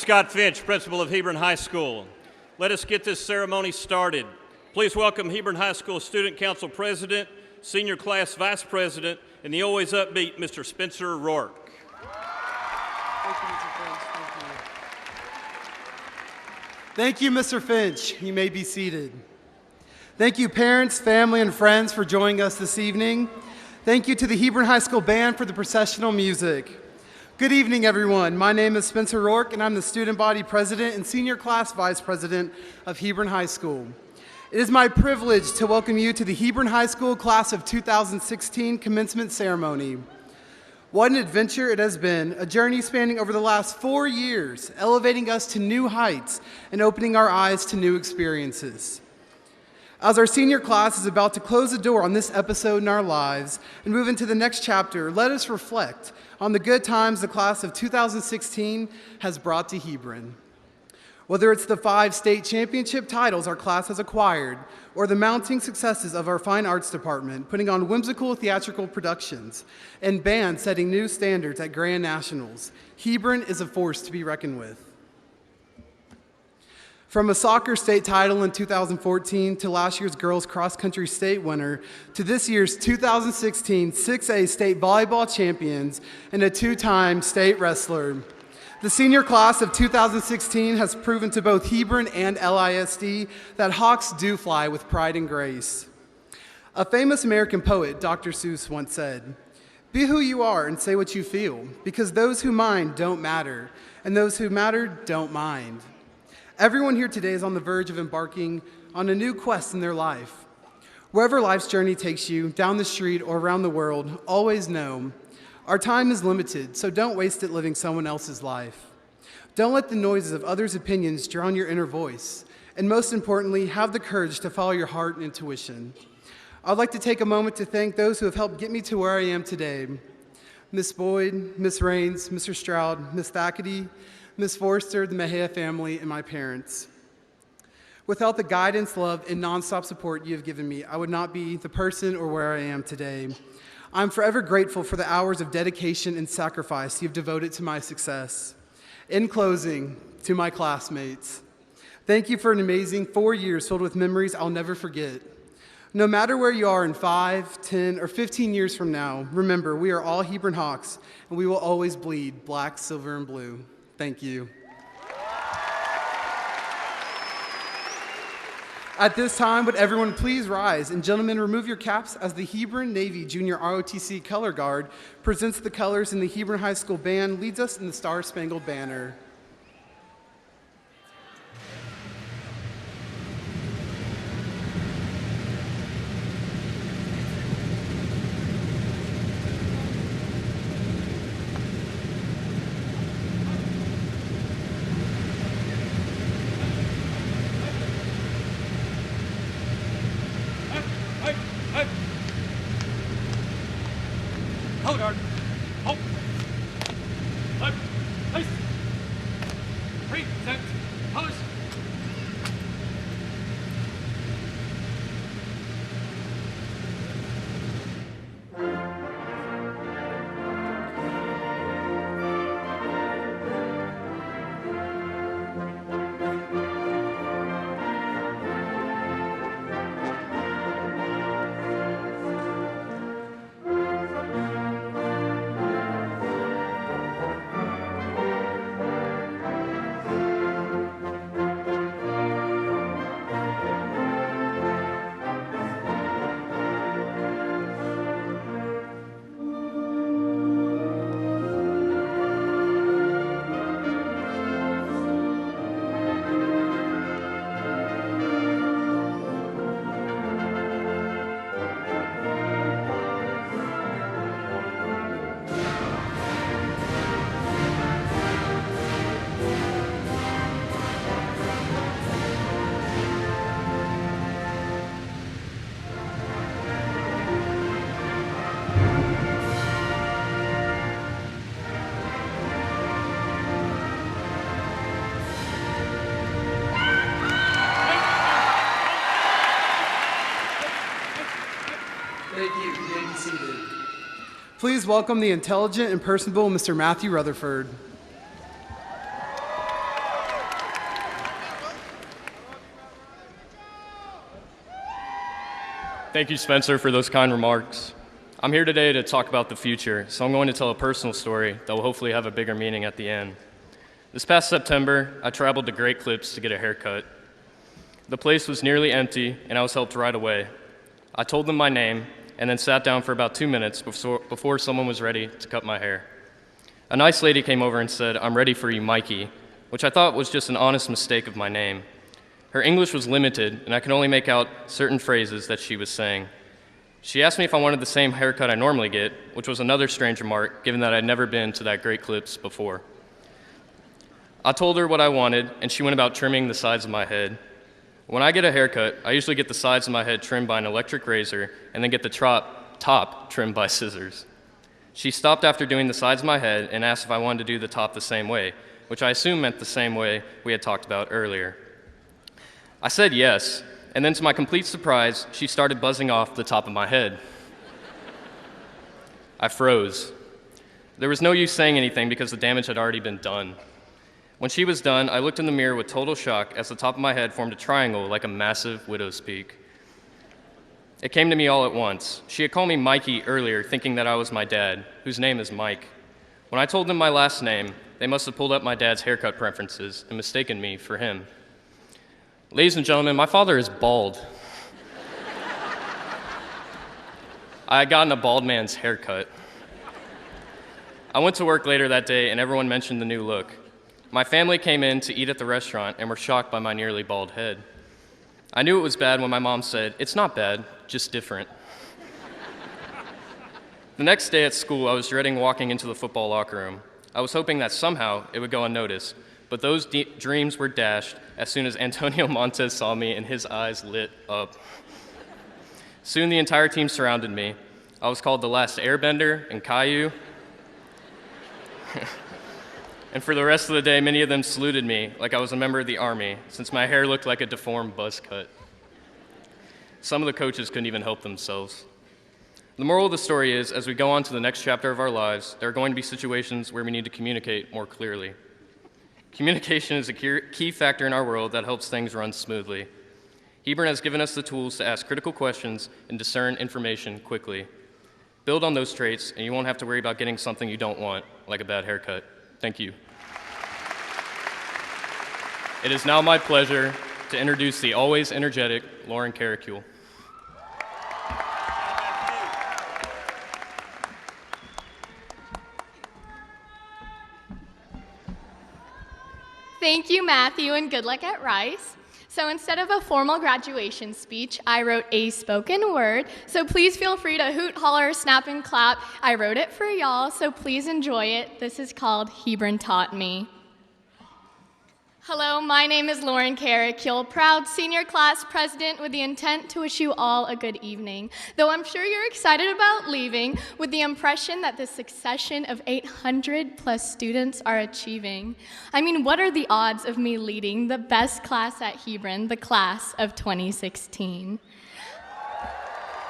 Scott Finch, principal of Hebron High School. Let us get this ceremony started. Please welcome Hebron High School Student Council President, Senior Class Vice President, and the always upbeat Mr. Spencer Rourke. Thank you, Mr. Finch. You may be seated. Thank you, parents, family, and friends for joining us this evening. Thank you to the Hebron High School Band for the processional music. Good evening, everyone. My name is Spencer Rourke, and I'm the Student Body President and Senior Class Vice President of Hebron High School. It is my privilege to welcome you to the Hebron High School Class of 2016 Commencement Ceremony. What an adventure it has been, a journey spanning over the last 4 years, elevating us to new heights and opening our eyes to new experiences. As our senior class is about to close the door on this episode in our lives and move into the next chapter, let us reflect on the good times the class of 2016 has brought to Hebron. Whether it's the 5 state championship titles our class has acquired, or the mounting successes of our fine arts department, putting on whimsical theatrical productions, and band setting new standards at Grand Nationals, Hebron is a force to be reckoned with. From a soccer state title in 2014 to last year's girls cross-country state winner to this year's 2016 6A state volleyball champions and a 2-time state wrestler, the senior class of 2016 has proven to both Hebron and LISD that hawks do fly with pride and grace. A famous American poet, Dr. Seuss, once said, "Be who you are and say what you feel, because those who mind don't matter, and those who matter don't mind." Everyone here today is on the verge of embarking on a new quest in their life. Wherever life's journey takes you, down the street or around the world, always know our time is limited, so don't waste it living someone else's life. Don't let the noises of others' opinions drown your inner voice. And most importantly, have the courage to follow your heart and intuition. I'd like to take a moment to thank those who have helped get me to where I am today. Miss Boyd, Miss Raines, Mr. Stroud, Miss Thackeray, Miss Forrester, the Mejia family, and my parents. Without the guidance, love, and nonstop support you have given me, I would not be the person or where I am today. I'm forever grateful for the hours of dedication and sacrifice you've devoted to my success. In closing, to my classmates, thank you for an amazing 4 years filled with memories I'll never forget. No matter where you are in 5, 10, or 15 years from now, remember, we are all Hebron Hawks, and we will always bleed black, silver, and blue. Thank you. At this time, would everyone please rise, and gentlemen, remove your caps as the Hebron Navy Junior ROTC Color Guard presents the colors and the Hebron High School Band leads us in the Star-Spangled Banner. Color guard. Halt. Left. Place. Present. Colors. Thank you. You may be seated. Please welcome the intelligent and personable Mr. Matthew Rutherford. Thank you, Spencer, for those kind remarks. I'm here today to talk about the future, so I'm going to tell a personal story that will hopefully have a bigger meaning at the end. This past September, I traveled to Great Clips to get a haircut. The place was nearly empty, and I was helped right away. I told them my name, and then sat down for about 2 minutes before someone was ready to cut my hair. A nice lady came over and said, "I'm ready for you, Mikey," which I thought was just an honest mistake of my name. Her English was limited, and I could only make out certain phrases that she was saying. She asked me if I wanted the same haircut I normally get, which was another strange remark, given that I'd never been to that Great Clips before. I told her what I wanted, and she went about trimming the sides of my head. When I get a haircut, I usually get the sides of my head trimmed by an electric razor, and then get the top trimmed by scissors. She stopped after doing the sides of my head and asked if I wanted to do the top the same way, which I assume meant the same way we had talked about earlier. I said yes, and then to my complete surprise, she started buzzing off the top of my head. I froze. There was no use saying anything because the damage had already been done. When she was done, I looked in the mirror with total shock as the top of my head formed a triangle like a massive widow's peak. It came to me all at once. She had called me Mikey earlier, thinking that I was my dad, whose name is Mike. When I told them my last name, they must have pulled up my dad's haircut preferences and mistaken me for him. Ladies and gentlemen, my father is bald. I had gotten a bald man's haircut. I went to work later that day and everyone mentioned the new look. My family came in to eat at the restaurant and were shocked by my nearly bald head. I knew it was bad when my mom said, "It's not bad, just different." The next day at school, I was dreading walking into the football locker room. I was hoping that somehow it would go unnoticed, but those dreams were dashed as soon as Antonio Montez saw me and his eyes lit up. Soon the entire team surrounded me. I was called the last airbender and Caillou. And for the rest of the day, many of them saluted me like I was a member of the Army, since my hair looked like a deformed buzz cut. Some of the coaches couldn't even help themselves. The moral of the story is, as we go on to the next chapter of our lives, there are going to be situations where we need to communicate more clearly. Communication is a key factor in our world that helps things run smoothly. Hebron has given us the tools to ask critical questions and discern information quickly. Build on those traits, and you won't have to worry about getting something you don't want, like a bad haircut. Thank you. It is now my pleasure to introduce the always energetic Lauren Carricule. Thank you, Matthew, and good luck at Rice. So instead of a formal graduation speech, I wrote a spoken word, so please feel free to hoot, holler, snap, and clap. I wrote it for y'all, so please enjoy it. This is called Hebron Taught Me. Hello, my name is Lauren Carricule, proud senior class president with the intent to wish you all a good evening. Though I'm sure you're excited about leaving with the impression that the succession of 800 plus students are achieving. I mean, what are the odds of me leading the best class at Hebron, the class of 2016?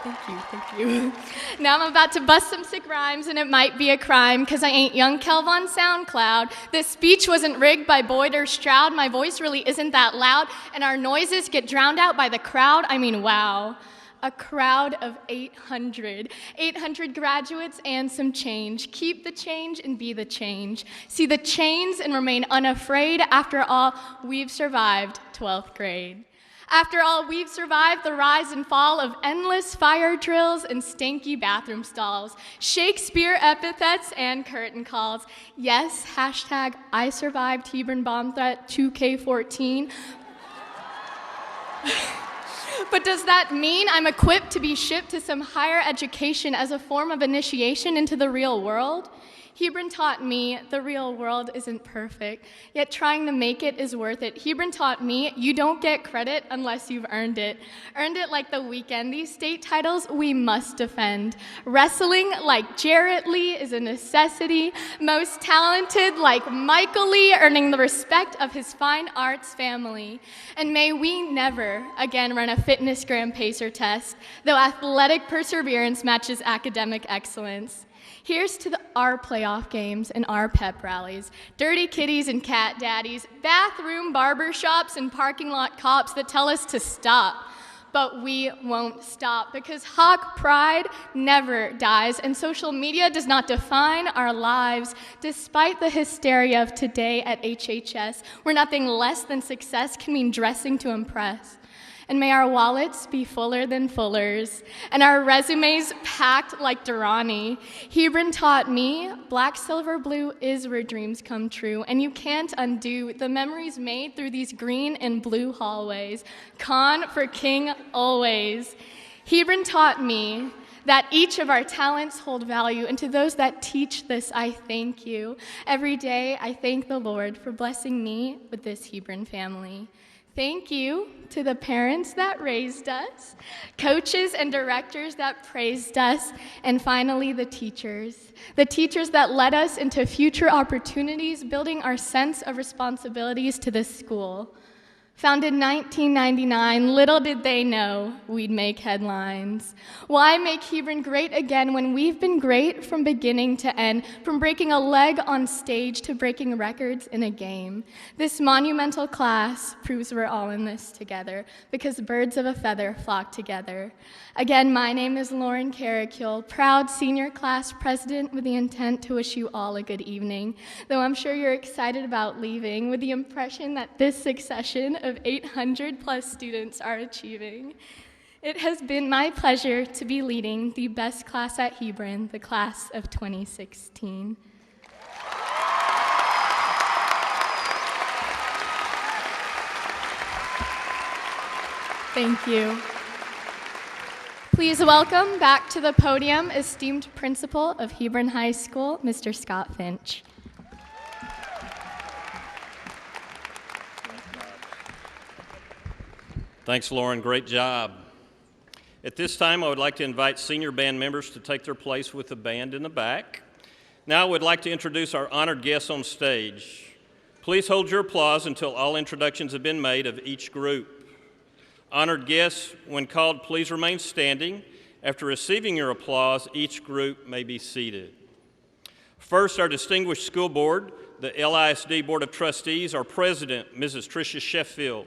Thank you. Now I'm about to bust some sick rhymes, and it might be a crime, because I ain't Young Kelv on SoundCloud. This speech wasn't rigged by Boyd or Stroud. My voice really isn't that loud, and our noises get drowned out by the crowd. I mean, wow. A crowd of 800. 800 graduates and some change. Keep the change and be the change. See the chains and remain unafraid. After all, we've survived 12th grade. After all, we've survived the rise and fall of endless fire drills and stanky bathroom stalls, Shakespeare epithets and curtain calls. Yes, hashtag I survived Hebron bomb threat 2K14. But does that mean I'm equipped to be shipped to some higher education as a form of initiation into the real world? Hebron taught me the real world isn't perfect, yet trying to make it is worth it. Hebron taught me you don't get credit unless you've earned it. Earned it like the weekend. These state titles we must defend. Wrestling like Jarrett Lee is a necessity. Most talented like Michael Lee, earning the respect of his fine arts family. And may we never again run a fitness gram pacer test, though athletic perseverance matches academic excellence. Here's to our playoff games and our pep rallies, dirty kitties and cat daddies, bathroom barber shops and parking lot cops that tell us to stop. but we won't stop because Hawk pride never dies and social media does not define our lives. Despite the hysteria of today at HHS, where nothing less than success can mean dressing to impress. And may our wallets be fuller than Fuller's, and our resumes packed like Durrani. Hebron taught me black, silver, blue is where dreams come true, and you can't undo the memories made through these green and blue hallways. Con for king always. Hebron taught me that each of our talents hold value, and to those that teach this, I thank you. Every day, I thank the Lord for blessing me with this Hebron family. Thank you to the parents that raised us, coaches and directors that praised us, and finally the teachers that led us into future opportunities, building our sense of responsibilities to this school. Founded 1999, little did they know we'd make headlines. Why make Hebron great again when we've been great from beginning to end, from breaking a leg on stage to breaking records in a game? This monumental class proves we're all in this together because birds of a feather flock together. Again, my name is Lauren Carrickule, proud senior class president with the intent to wish you all a good evening, though I'm sure you're excited about leaving with the impression that this succession of 800 plus students are achieving. It has been my pleasure to be leading the best class at Hebron, the class of 2016. Thank you. Please welcome back to the podium esteemed principal of Hebron High School, Mr. Scott Finch. Thanks, Lauren. Great job. At this time, I would like to invite senior band members to take their place with the band in the back. Now I would like to introduce our honored guests on stage. Please hold your applause until all introductions have been made of each group. Honored guests, when called, please remain standing. After receiving your applause, each group may be seated. First, our distinguished school board, the LISD Board of Trustees, our president, Mrs. Tricia Sheffield,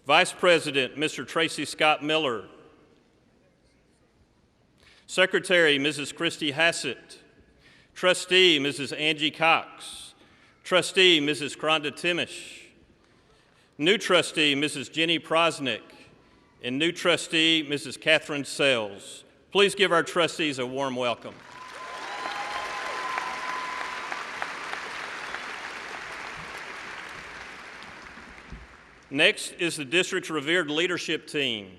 Vice President, Mr. Tracy Scott Miller, Secretary, Mrs. Christy Hassett, Trustee, Mrs. Angie Cox, Trustee, Mrs. Kronda Timish, new Trustee, Mrs. Jenny Prosnick, and new Trustee, Mrs. Catherine Sells. Please give our trustees a warm welcome. Next is the district's revered leadership team.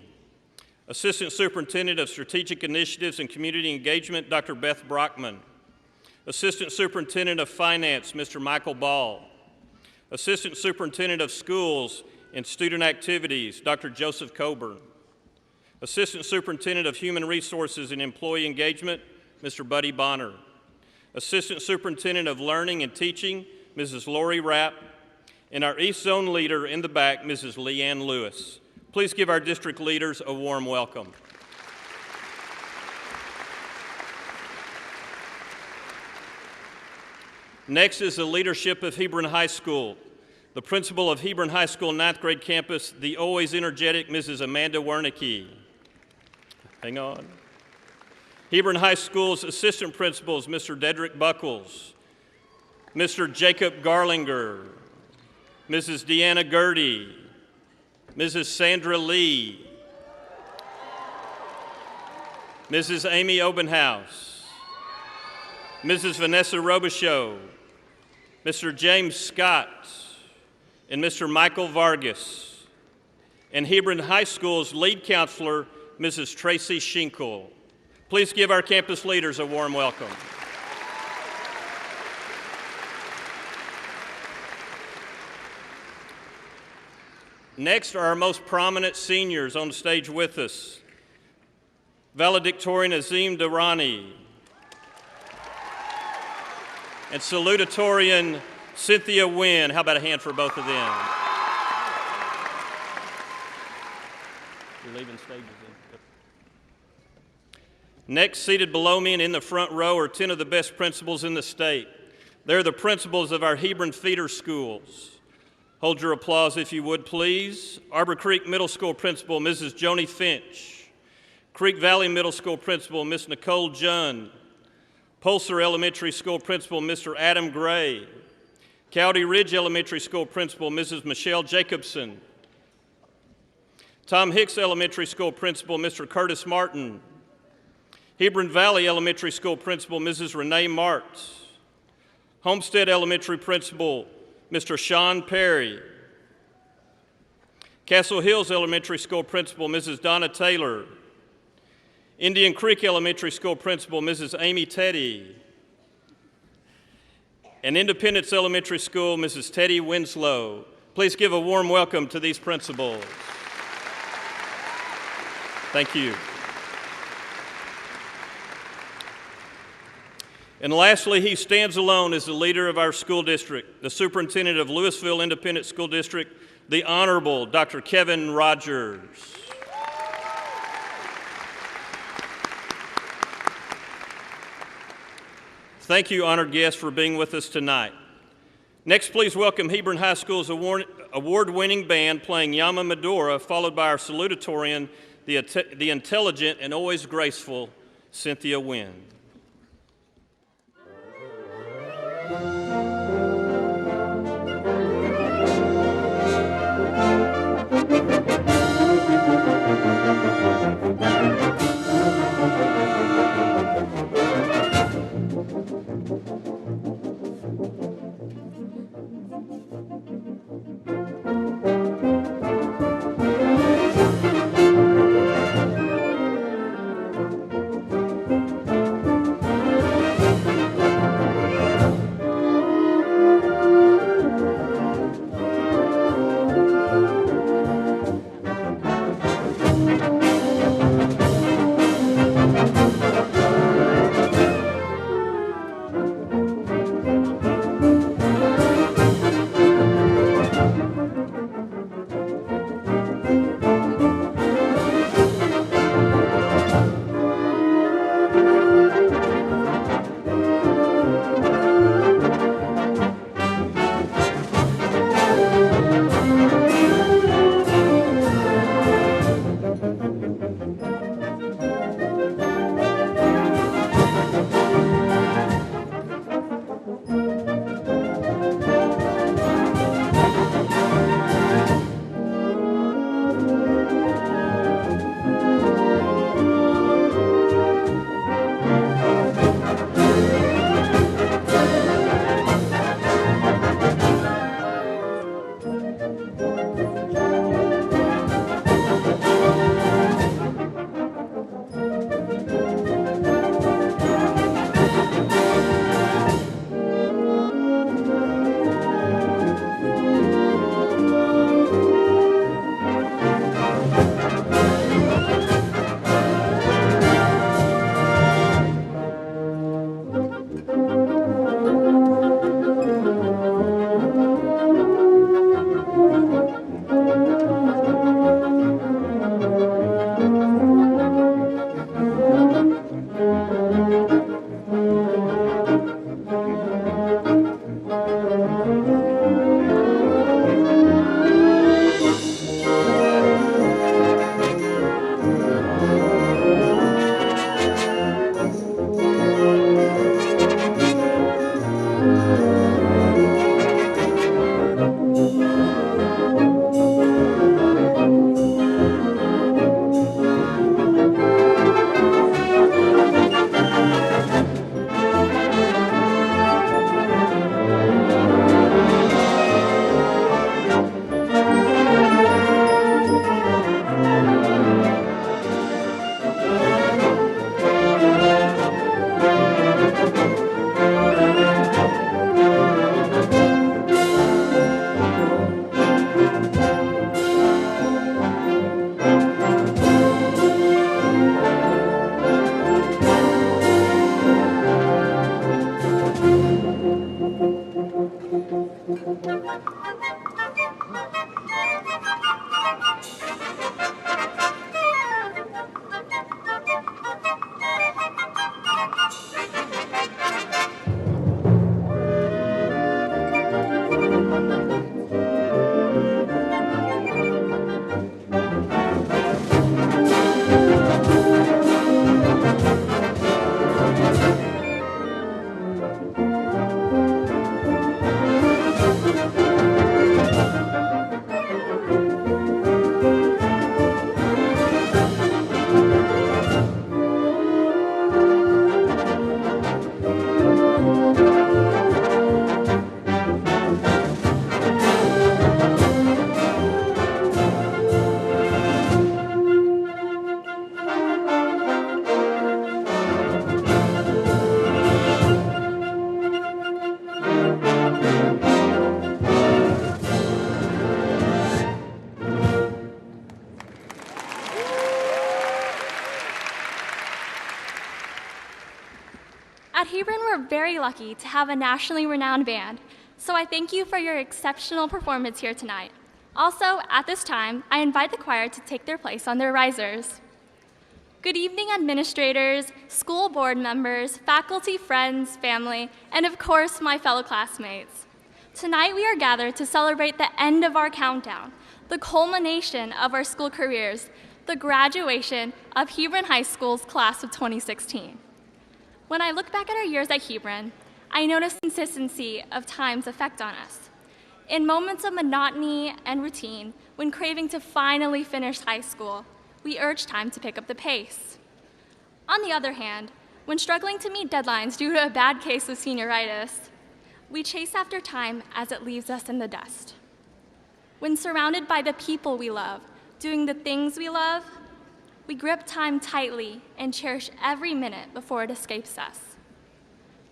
Assistant Superintendent of Strategic Initiatives and Community Engagement, Dr. Beth Brockman. Assistant Superintendent of Finance, Mr. Michael Ball. Assistant Superintendent of Schools and Student Activities, Dr. Joseph Coburn. Assistant Superintendent of Human Resources and Employee Engagement, Mr. Buddy Bonner. Assistant Superintendent of Learning and Teaching, Mrs. Lori Rapp. And our East Zone leader in the back, Mrs. Leanne Lewis. Please give our district leaders a warm welcome. Next is the leadership of Hebron High School. The principal of Hebron High School 9th grade campus, the always energetic Mrs. Amanda Wernicke. Hang on. Hebron High School's assistant principals, Mr. Dedrick Buckles, Mr. Jacob Garlinger, Mrs. Deanna Gertie, Mrs. Sandra Lee, Mrs. Amy Obenhouse, Mrs. Vanessa Robichaux, Mr. James Scott, and Mr. Michael Vargas, and Hebron High School's lead counselor, Mrs. Tracy Schinkel. Please give our campus leaders a warm welcome. Next are our most prominent seniors on stage with us. Valedictorian Azim Durrani and salutatorian Cynthia Wynn. How about a hand for both of them? You're leaving stages in. Next, seated below me and in the front row are 10 of the best principals in the state. They're the principals of our Hebron feeder schools. Hold your applause if you would, please. Arbor Creek Middle School Principal, Mrs. Joni Finch. Creek Valley Middle School Principal, Miss Nicole Junn. Pulsar Elementary School Principal, Mr. Adam Gray. Cowdy Ridge Elementary School Principal, Mrs. Michelle Jacobson. Tom Hicks Elementary School Principal, Mr. Curtis Martin. Hebron Valley Elementary School Principal, Mrs. Renee Martz. Homestead Elementary Principal, Mr. Sean Perry. Castle Hills Elementary School Principal, Mrs. Donna Taylor. Indian Creek Elementary School Principal, Mrs. Amy Teddy. And Independence Elementary School, Mrs. Teddy Winslow. Please give a warm welcome to these principals. Thank you. And lastly, he stands alone as the leader of our school district, the superintendent of Louisville Independent School District, the Honorable Dr. Kevin Rogers. Thank you, honored guests, for being with us tonight. Next, please welcome Hebron High School's award-winning band playing Yama Medora, followed by our salutatorian, the intelligent and always graceful Cynthia Wynn. Hebron, we're very lucky to have a nationally renowned band, so I thank you for your exceptional performance here tonight. Also, at this time, I invite the choir to take their place on their risers. Good evening, administrators, school board members, faculty, friends, family, and of course, my fellow classmates. Tonight, we are gathered to celebrate the end of our countdown, the culmination of our school careers, the graduation of Hebron High School's class of 2016. When I look back at our years at Hebron, I notice the consistency of time's effect on us. In moments of monotony and routine, when craving to finally finish high school, we urge time to pick up the pace. On the other hand, when struggling to meet deadlines due to a bad case of senioritis, we chase after time as it leaves us in the dust. When surrounded by the people we love, doing the things we love, we grip time tightly and cherish every minute before it escapes us.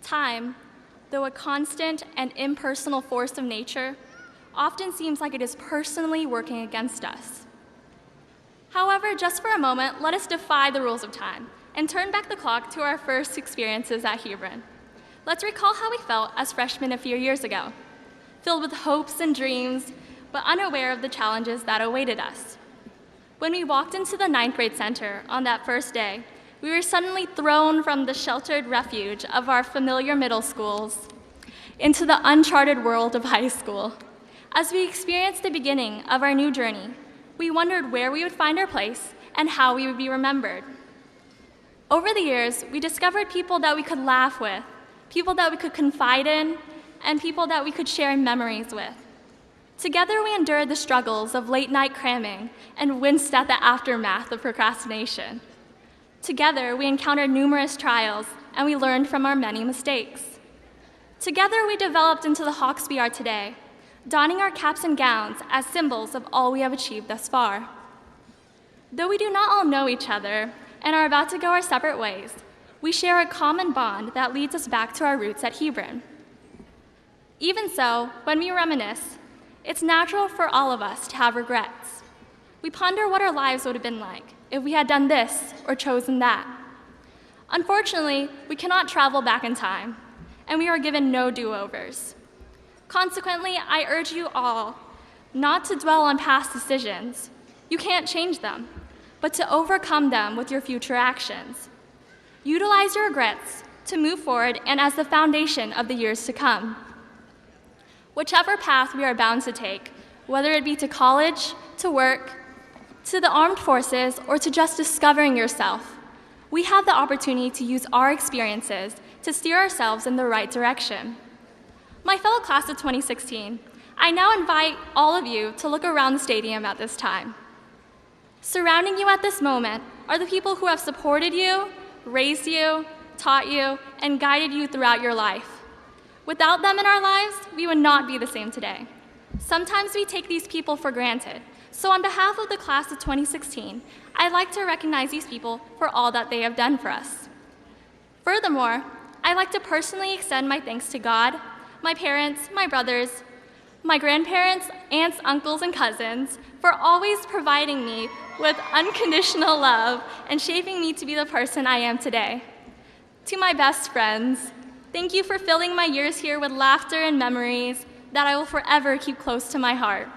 Time, though a constant and impersonal force of nature, often seems like it is personally working against us. However, just for a moment, let us defy the rules of time and turn back the clock to our first experiences at Hebron. Let's recall how we felt as freshmen a few years ago, filled with hopes and dreams, but unaware of the challenges that awaited us. When we walked into the 9th grade center on that first day, we were suddenly thrown from the sheltered refuge of our familiar middle schools into the uncharted world of high school. As we experienced the beginning of our new journey, we wondered where we would find our place and how we would be remembered. Over the years, we discovered people that we could laugh with, people that we could confide in, and people that we could share memories with. Together, we endured the struggles of late-night cramming and winced at the aftermath of procrastination. Together, we encountered numerous trials, and we learned from our many mistakes. Together, we developed into the Hawks we are today, donning our caps and gowns as symbols of all we have achieved thus far. Though we do not all know each other and are about to go our separate ways, we share a common bond that leads us back to our roots at Hebron. Even so, when we reminisce, it's natural for all of us to have regrets. We ponder what our lives would have been like if we had done this or chosen that. Unfortunately, we cannot travel back in time, and we are given no do-overs. Consequently, I urge you all not to dwell on past decisions. You can't change them, but to overcome them with your future actions. Utilize your regrets to move forward and as the foundation of the years to come. Whichever path we are bound to take, whether it be to college, to work, to the armed forces, or to just discovering yourself, we have the opportunity to use our experiences to steer ourselves in the right direction. My fellow class of 2016, I now invite all of you to look around the stadium at this time. Surrounding you at this moment are the people who have supported you, raised you, taught you, and guided you throughout your life. Without them in our lives, we would not be the same today. Sometimes we take these people for granted, so on behalf of the class of 2016, I'd like to recognize these people for all that they have done for us. Furthermore, I'd like to personally extend my thanks to God, my parents, my brothers, my grandparents, aunts, uncles, and cousins for always providing me with unconditional love and shaping me to be the person I am today. To my best friends, thank you for filling my years here with laughter and memories that I will forever keep close to my heart.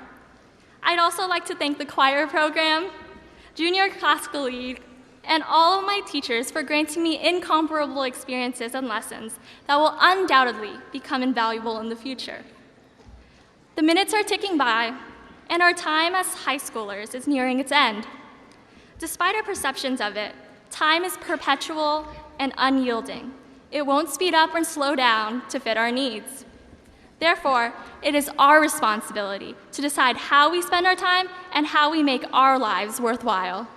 I'd also like to thank the choir program, junior classical lead, and all of my teachers for granting me incomparable experiences and lessons that will undoubtedly become invaluable in the future. The minutes are ticking by, and our time as high schoolers is nearing its end. Despite our perceptions of it, time is perpetual and unyielding. It won't speed up or slow down to fit our needs. Therefore, it is our responsibility to decide how we spend our time and how we make our lives worthwhile.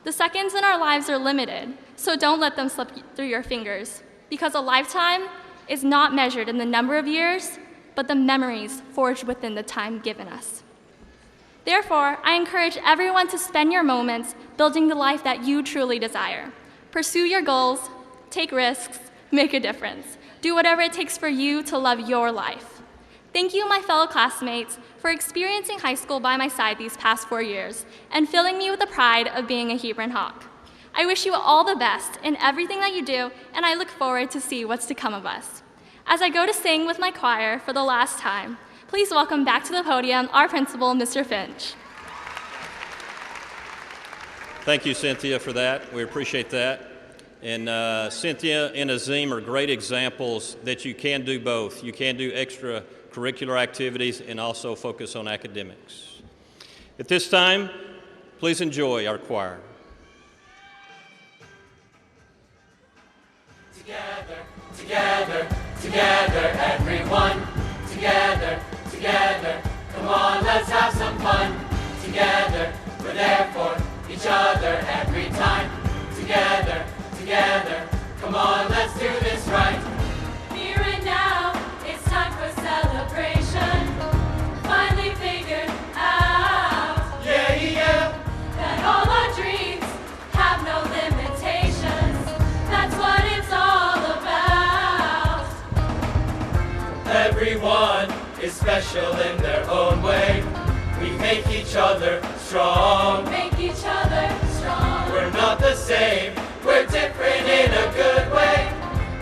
The seconds in our lives are limited, so don't let them slip through your fingers, because a lifetime is not measured in the number of years, but the memories forged within the time given us. Therefore, I encourage everyone to spend your moments building the life that you truly desire. Pursue your goals, take risks, make a difference. Do whatever it takes for you to love your life. Thank you, my fellow classmates, for experiencing high school by my side these past 4 years and filling me with the pride of being a Hebron Hawk. I wish you all the best in everything that you do, and I look forward to see what's to come of us. As I go to sing with my choir for the last time, please welcome back to the podium our principal, Mr. Finch. Thank you, Cynthia, for that. We appreciate that. And Cynthia and Azim are great examples that you can do both. You can do extracurricular activities and also focus on academics. At this time, please enjoy our choir. Together, together, together, everyone. Together, together, come on, let's have some fun. Together, we're there for each other every time. Together, together, come on, let's do this right. Here and now, it's time for celebration. Finally figured out, Yeah, yeah, that all our dreams have no limitations. That's what it's all about. everyone is special in their own way. We make each other strong. Make each other strong. We're not the same, we're different in a good way.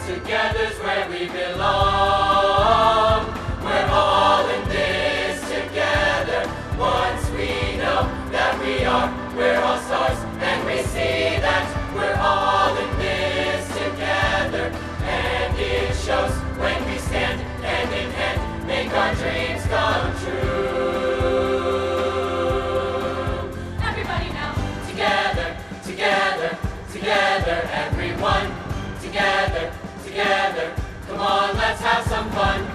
Together's where we belong. We're all in this together. Once we know that we're all stars, and we see that we're all in this together. And it shows when we stand hand in hand, make our dreams come true. Everybody now. Together, together, together, everyone. Together, together, come on, let's have some fun.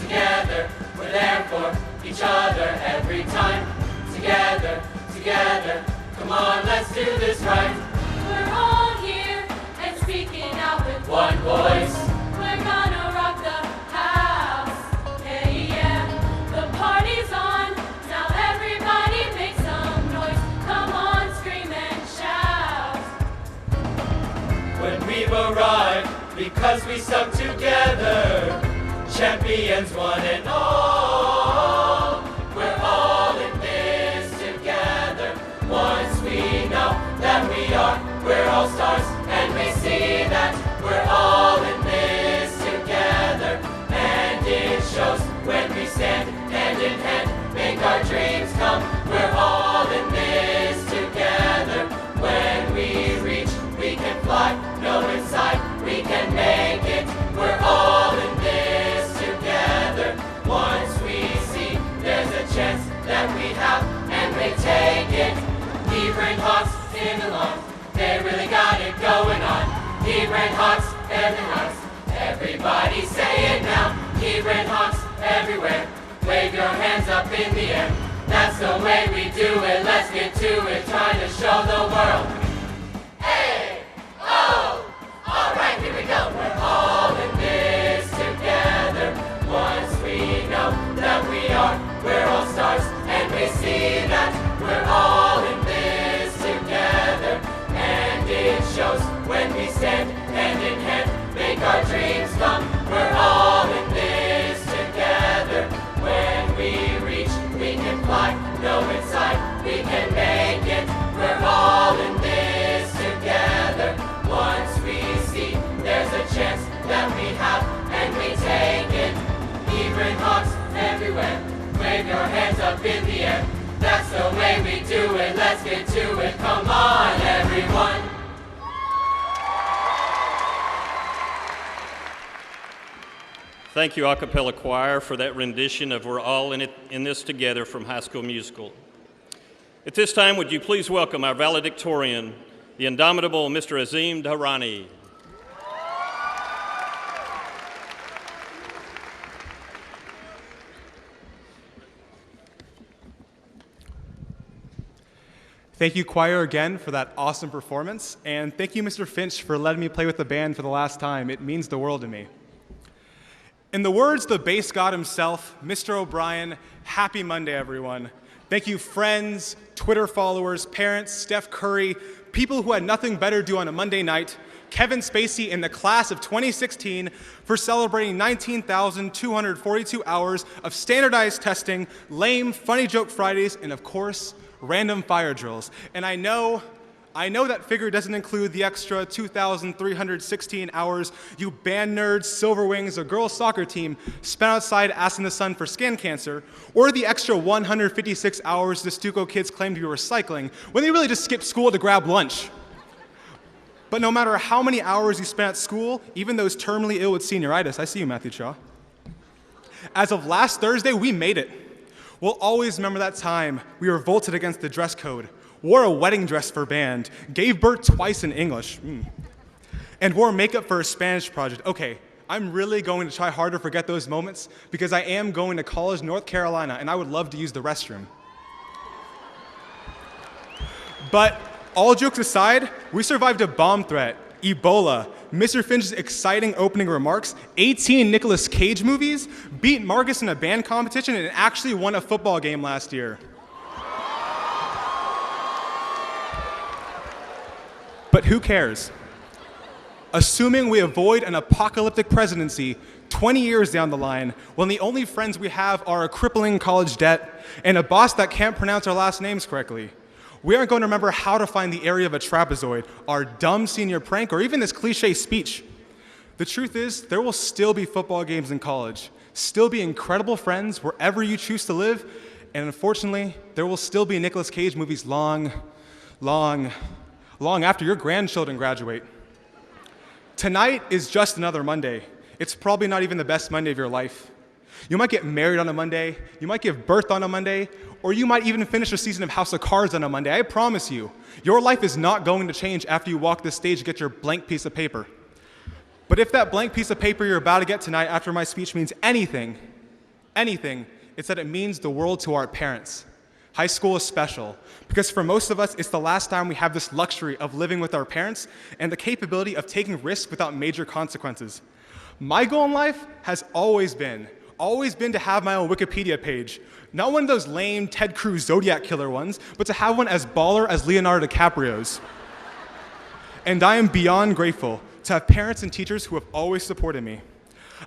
Together, we're there for each other every time. Together, together, come on, let's do this right. We're all here and speaking out with One voice, We're gonna rock the house. Hey, yeah. The party's on. Now everybody make some noise. Come on, scream and shout. when we've arrived, because we stuck together, champions one and all. We're all in this together. Once we know that we're all stars, and we see that we're all in this together. And it shows when we stand hand in hand, make our dreams come. We're all in this together. When we reach, we can fly. Know inside we can make it. We're all in this together. Once we see there's a chance that we have, and we take it. Hebron Hawks in the lawn, they really got it going on. Hebron Hawks and the Hawks, everybody say it now. Hebron Hawks everywhere, wave your hands up in the air. That's the way we do it, let's get to it, trying to show the world. Hey, oh, alright, here we go. We're all in this together. Once we know that we're all stars, and we see that we're all in this together. And it shows when we stand hand in hand, make our dreams come. We're all in this together. When we reach, we can fly. Know inside we can make it. We're all in this together. Once we see there's a chance that we have, and we take it. Hebron Hawks everywhere, wave your hands up in the air. That's the way we do it, let's get to it. Come on, everyone. Thank you, a cappella choir, for that rendition of We're All in This Together from High School Musical. At this time, would you please welcome our valedictorian, the indomitable Mr. Azim Dhahrani. Thank you, choir, again for that awesome performance, and thank you, Mr. Finch, for letting me play with the band for the last time. It means the world to me. In the words of the bass god himself, Mr. O'Brien, happy Monday, everyone. Thank you, friends, Twitter followers, parents, Steph Curry, people who had nothing better to do on a Monday night, Kevin Spacey and the class of 2016 for celebrating 19,242 hours of standardized testing, lame funny joke Fridays, and of course, random fire drills. And I know I know that figure doesn't include the extra 2,316 hours you band nerds, silver wings, or girls soccer team spent outside asking the sun for skin cancer, or the extra 156 hours the Stuco kids claim to be recycling when they really just skipped school to grab lunch. But no matter how many hours you spent at school, even those terminally ill with senioritis, I see you, Matthew Shaw. As of last Thursday, we made it. We'll always remember that time we revolted against the dress code, wore a wedding dress for band, gave birth twice in English, and wore makeup for a Spanish project. Okay, I'm really going to try hard to forget those moments because I am going to college, North Carolina, and I would love to use the restroom. But all jokes aside, we survived a bomb threat, Ebola, Mr. Finch's exciting opening remarks, 18 Nicolas Cage movies, beat Marcus in a band competition, and actually won a football game last year. But who cares? Assuming we avoid an apocalyptic presidency 20 years down the line, when the only friends we have are a crippling college debt and a boss that can't pronounce our last names correctly, we aren't going to remember how to find the area of a trapezoid, our dumb senior prank, or even this cliche speech. The truth is, there will still be football games in college, still be incredible friends wherever you choose to live, and unfortunately, there will still be Nicolas Cage movies long after your grandchildren graduate. Tonight is just another Monday. It's probably not even the best Monday of your life. You might get married on a Monday, you might give birth on a Monday, or you might even finish a season of House of Cards on a Monday. I promise you, your life is not going to change after you walk this stage to get your blank piece of paper. But if that blank piece of paper you're about to get tonight after my speech means anything, it's that it means the world to our parents. High school is special because for most of us, it's the last time we have this luxury of living with our parents and the capability of taking risks without major consequences. My goal in life has always been to have my own Wikipedia page. Not one of those lame Ted Cruz Zodiac killer ones, but to have one as baller as Leonardo DiCaprio's. And I am beyond grateful to have parents and teachers who have always supported me.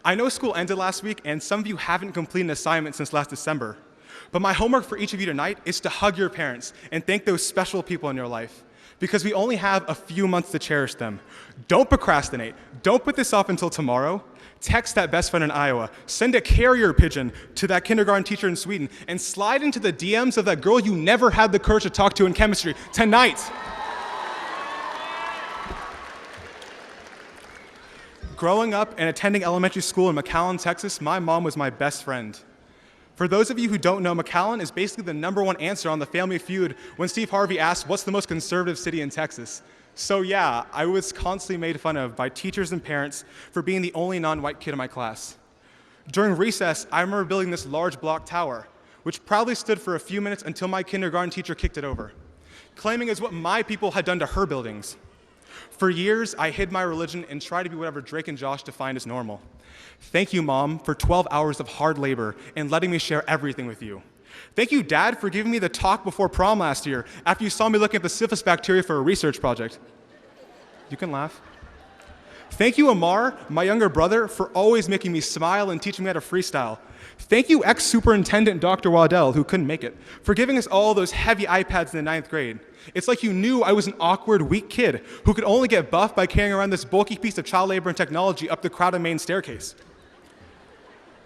I know school ended last week and some of you haven't completed an assignment since last December. But my homework for each of you tonight is to hug your parents and thank those special people in your life, because we only have a few months to cherish them. Don't procrastinate. Don't put this off until tomorrow. Text that best friend in Iowa. Send a carrier pigeon to that kindergarten teacher in Sweden, and slide into the DMs of that girl you never had the courage to talk to in chemistry tonight. Growing up and attending elementary school in McAllen, Texas, my mom was my best friend. For those of you who don't know, McAllen is basically the #1 answer on the Family Feud when Steve Harvey asked, what's the most conservative city in Texas? So yeah, I was constantly made fun of by teachers and parents for being the only non-white kid in my class. During recess, I remember building this large block tower, which proudly stood for a few minutes until my kindergarten teacher kicked it over, claiming it's what my people had done to her buildings. For years, I hid my religion and tried to be whatever Drake and Josh defined as normal. Thank you, Mom, for 12 hours of hard labor and letting me share everything with you. Thank you, Dad, for giving me the talk before prom last year after you saw me looking at the syphilis bacteria for a research project. You can laugh. Thank you, Amar, my younger brother, for always making me smile and teaching me how to freestyle. Thank you, ex-superintendent Dr. Waddell, who couldn't make it, for giving us all those heavy iPads in the 9th grade. It's like you knew I was an awkward, weak kid who could only get buffed by carrying around this bulky piece of child labor and technology up the crowded main staircase.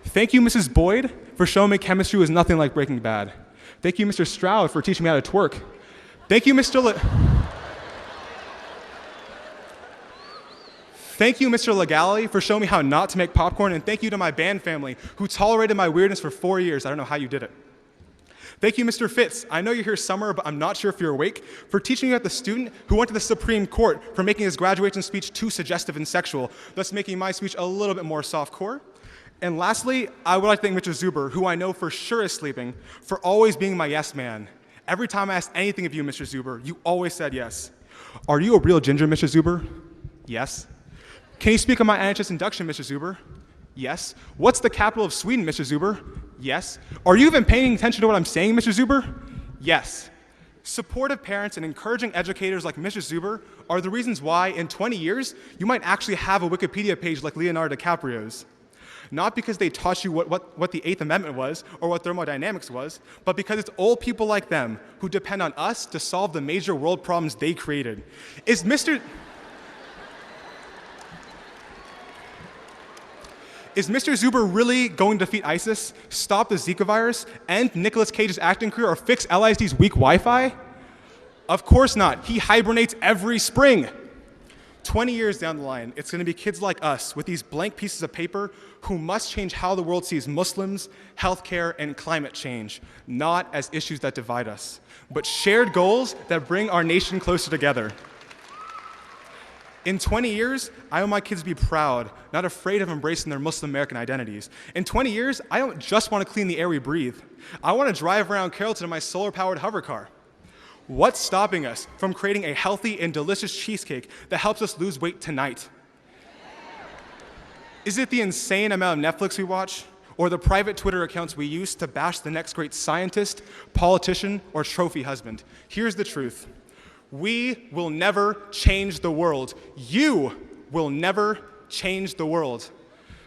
Thank you, Mrs. Boyd, for showing me chemistry was nothing like Breaking Bad. Thank you, Mr. Stroud, for teaching me how to twerk. Thank you, Mr. Thank you, Mr. Legale, for showing me how not to make popcorn, and thank you to my band family, who tolerated my weirdness for 4 years. I don't know how you did it. Thank you, Mr. Fitz. I know you're here somewhere, but I'm not sure if you're awake, for teaching me about the student who went to the Supreme Court for making his graduation speech too suggestive and sexual, thus making my speech a little bit more softcore. And lastly, I would like to thank Mr. Zuber, who I know for sure is sleeping, for always being my yes man. Every time I asked anything of you, Mr. Zuber, you always said yes. Are you a real ginger, Mr. Zuber? Yes. Can you speak on my NHS induction, Mr. Zuber? Yes. What's the capital of Sweden, Mr. Zuber? Yes. Are you even paying attention to what I'm saying, Mr. Zuber? Yes. Supportive parents and encouraging educators like Mr. Zuber are the reasons why, in 20 years, you might actually have a Wikipedia page like Leonardo DiCaprio's. not because they taught you what the Eighth Amendment was or what thermodynamics was, but because it's old people like them who depend on us to solve the major world problems they created. Is Mr. Zuber really going to defeat ISIS, stop the Zika virus, end Nicolas Cage's acting career, or fix LISD's weak Wi-Fi? Of course not. He hibernates every spring. 20 years down the line, it's going to be kids like us with these blank pieces of paper who must change how the world sees Muslims, healthcare, and climate change, not as issues that divide us, but shared goals that bring our nation closer together. In 20 years, I want my kids to be proud, not afraid of embracing their Muslim American identities. In 20 years, I don't just want to clean the air we breathe. I want to drive around Carrollton in my solar-powered hover car. What's stopping us from creating a healthy and delicious cheesecake that helps us lose weight tonight? Is it the insane amount of Netflix we watch, or the private Twitter accounts we use to bash the next great scientist, politician, or trophy husband? Here's the truth. We will never change the world. You will never change the world.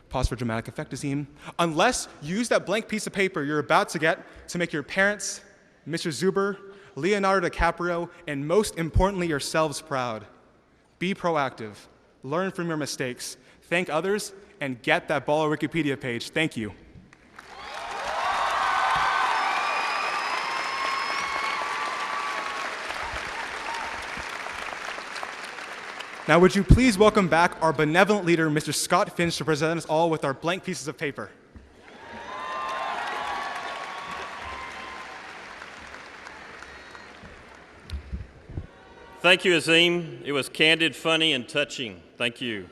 Pause for dramatic effect, Azim. Unless you use that blank piece of paper you're about to get to make your parents, Mr. Zuber, Leonardo DiCaprio, and most importantly, yourselves proud. Be proactive. Learn from your mistakes. Thank others, and get that baller Wikipedia page. Thank you. Now, would you please welcome back our benevolent leader, Mr. Scott Finch, to present us all with our blank pieces of paper. Thank you, Azim. It was candid, funny, and touching. Thank you.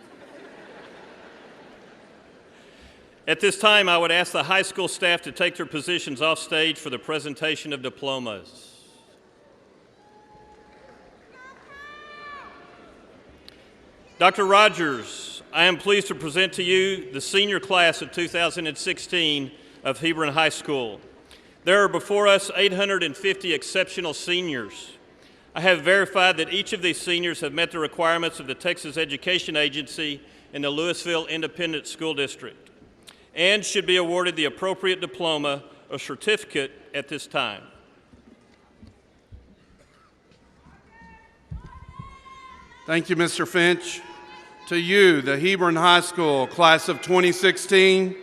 At this time, I would ask the high school staff to take their positions off stage for the presentation of diplomas. Dr. Rogers, I am pleased to present to you the senior class of 2016 of Hebron High School. There are before us 850 exceptional seniors. I have verified that each of these seniors have met the requirements of the Texas Education Agency and the Louisville Independent School District and should be awarded the appropriate diploma or certificate at this time. Thank you, Mr. Finch. To you, the Hebron High School class of 2016,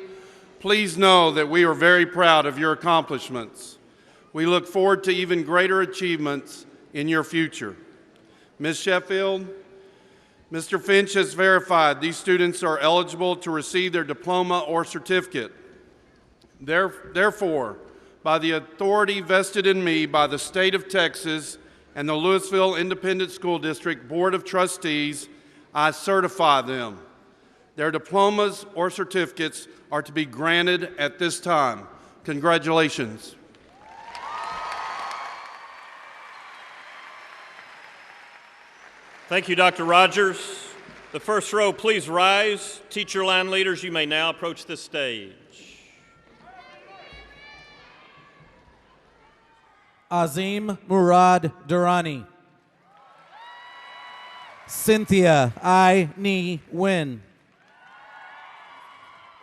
please know that we are very proud of your accomplishments. We look forward to even greater achievements in your future. Ms. Sheffield, Mr. Finch has verified these students are eligible to receive their diploma or certificate. Therefore, by the authority vested in me by the state of Texas and the Louisville Independent School District Board of Trustees, I certify them. Their diplomas or certificates are to be granted at this time. Congratulations. Thank you, Dr. Rogers. The first row, please rise. Teacher line leaders, you may now approach the stage. Azim Murad Durrani. Cynthia I. Ni Win.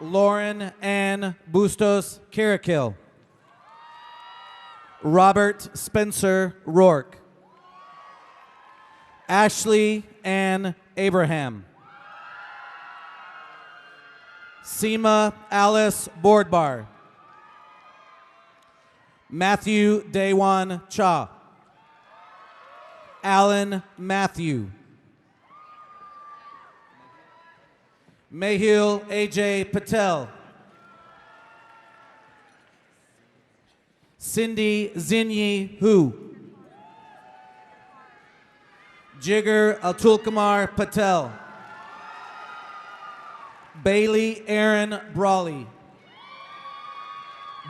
Lauren Ann Bustos Kirakil. Robert Spencer Rourke. Ashley Ann Abraham. Seema Alice Boardbar. Matthew Dewan Cha. Alan Matthew. Mehul AJ Patel. Cindy Zinyi Hu. Jigar Atulkumar Patel. Bailey Aaron Brawley.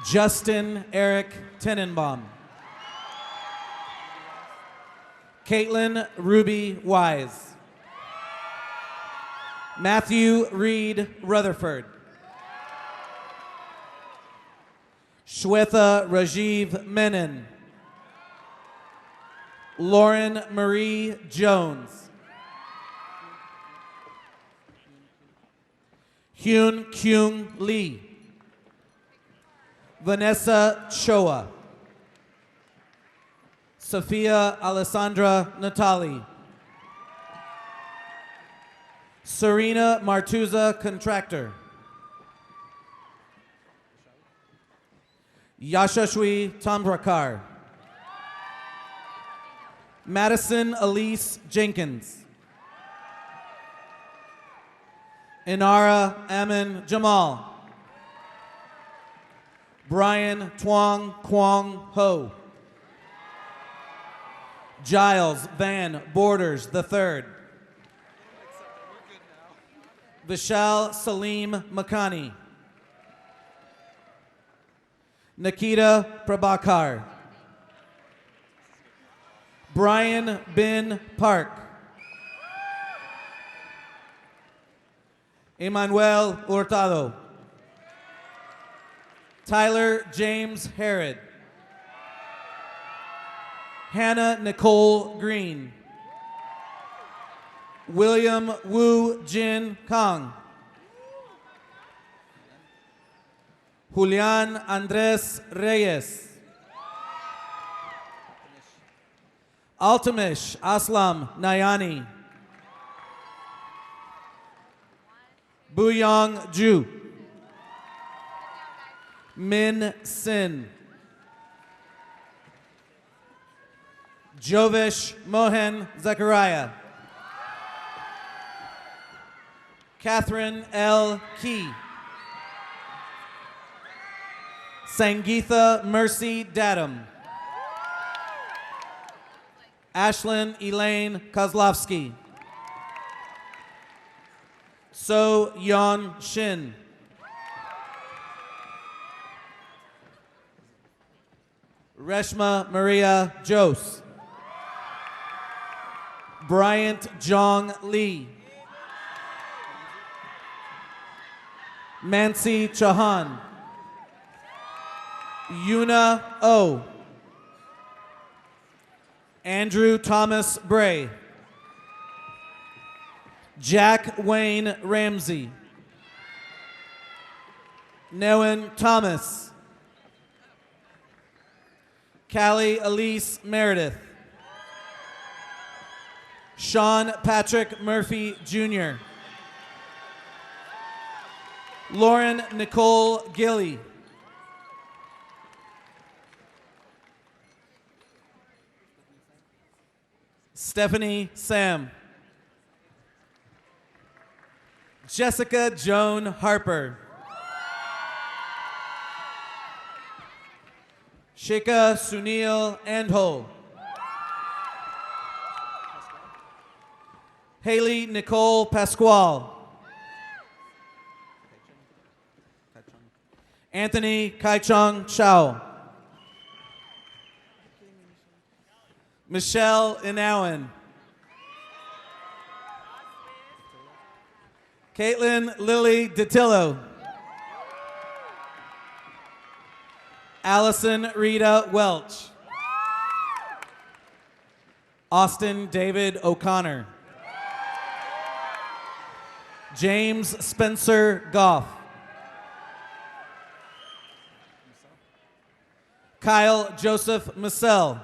Justin Eric Tenenbaum. Caitlin Ruby Wise. Matthew Reed Rutherford. Shwetha Rajiv Menon. Lauren Marie Jones. Hyun Kyung Lee. Vanessa Choa. Sophia Alessandra Natali. Serena Martuza Contractor. Yashashwi Tambrakar. Madison Elise Jenkins. Inara Amin Jamal. Brian Tuong Kwong Ho. Giles Van Borders III. Vishal Salim Makani. Nikita Prabhakar. Brian Bin Park. Emmanuel Hurtado. Tyler James Harrod. Hannah Nicole Green. William Wu Jin Kang. Julian Andres Reyes. Altamish Aslam Nayani. Buyong Ju. Min Sin. Jovish Mohan Zachariah. Catherine L. Key. Sangeetha Mercy Dadam. Ashlyn Elaine Kozlovsky. So Yeon Shin. Reshma Maria Jose. Bryant Jong Lee. Mansi Chauhan. Yuna O. Andrew Thomas Bray. Jack Wayne Ramsey. Newen Thomas. Callie Elise Meredith. Sean Patrick Murphy Jr. Lauren Nicole Gilly. Stephanie Sam. Jessica Joan Harper. Shika Sunil Andhol. Haley Nicole Pasquale. Anthony Kaichung Chow. Michelle Inauen. Caitlin Lily DeTillo. Allison Rita Welch. Austin David O'Connor. James Spencer Goff. Kyle Joseph Massell.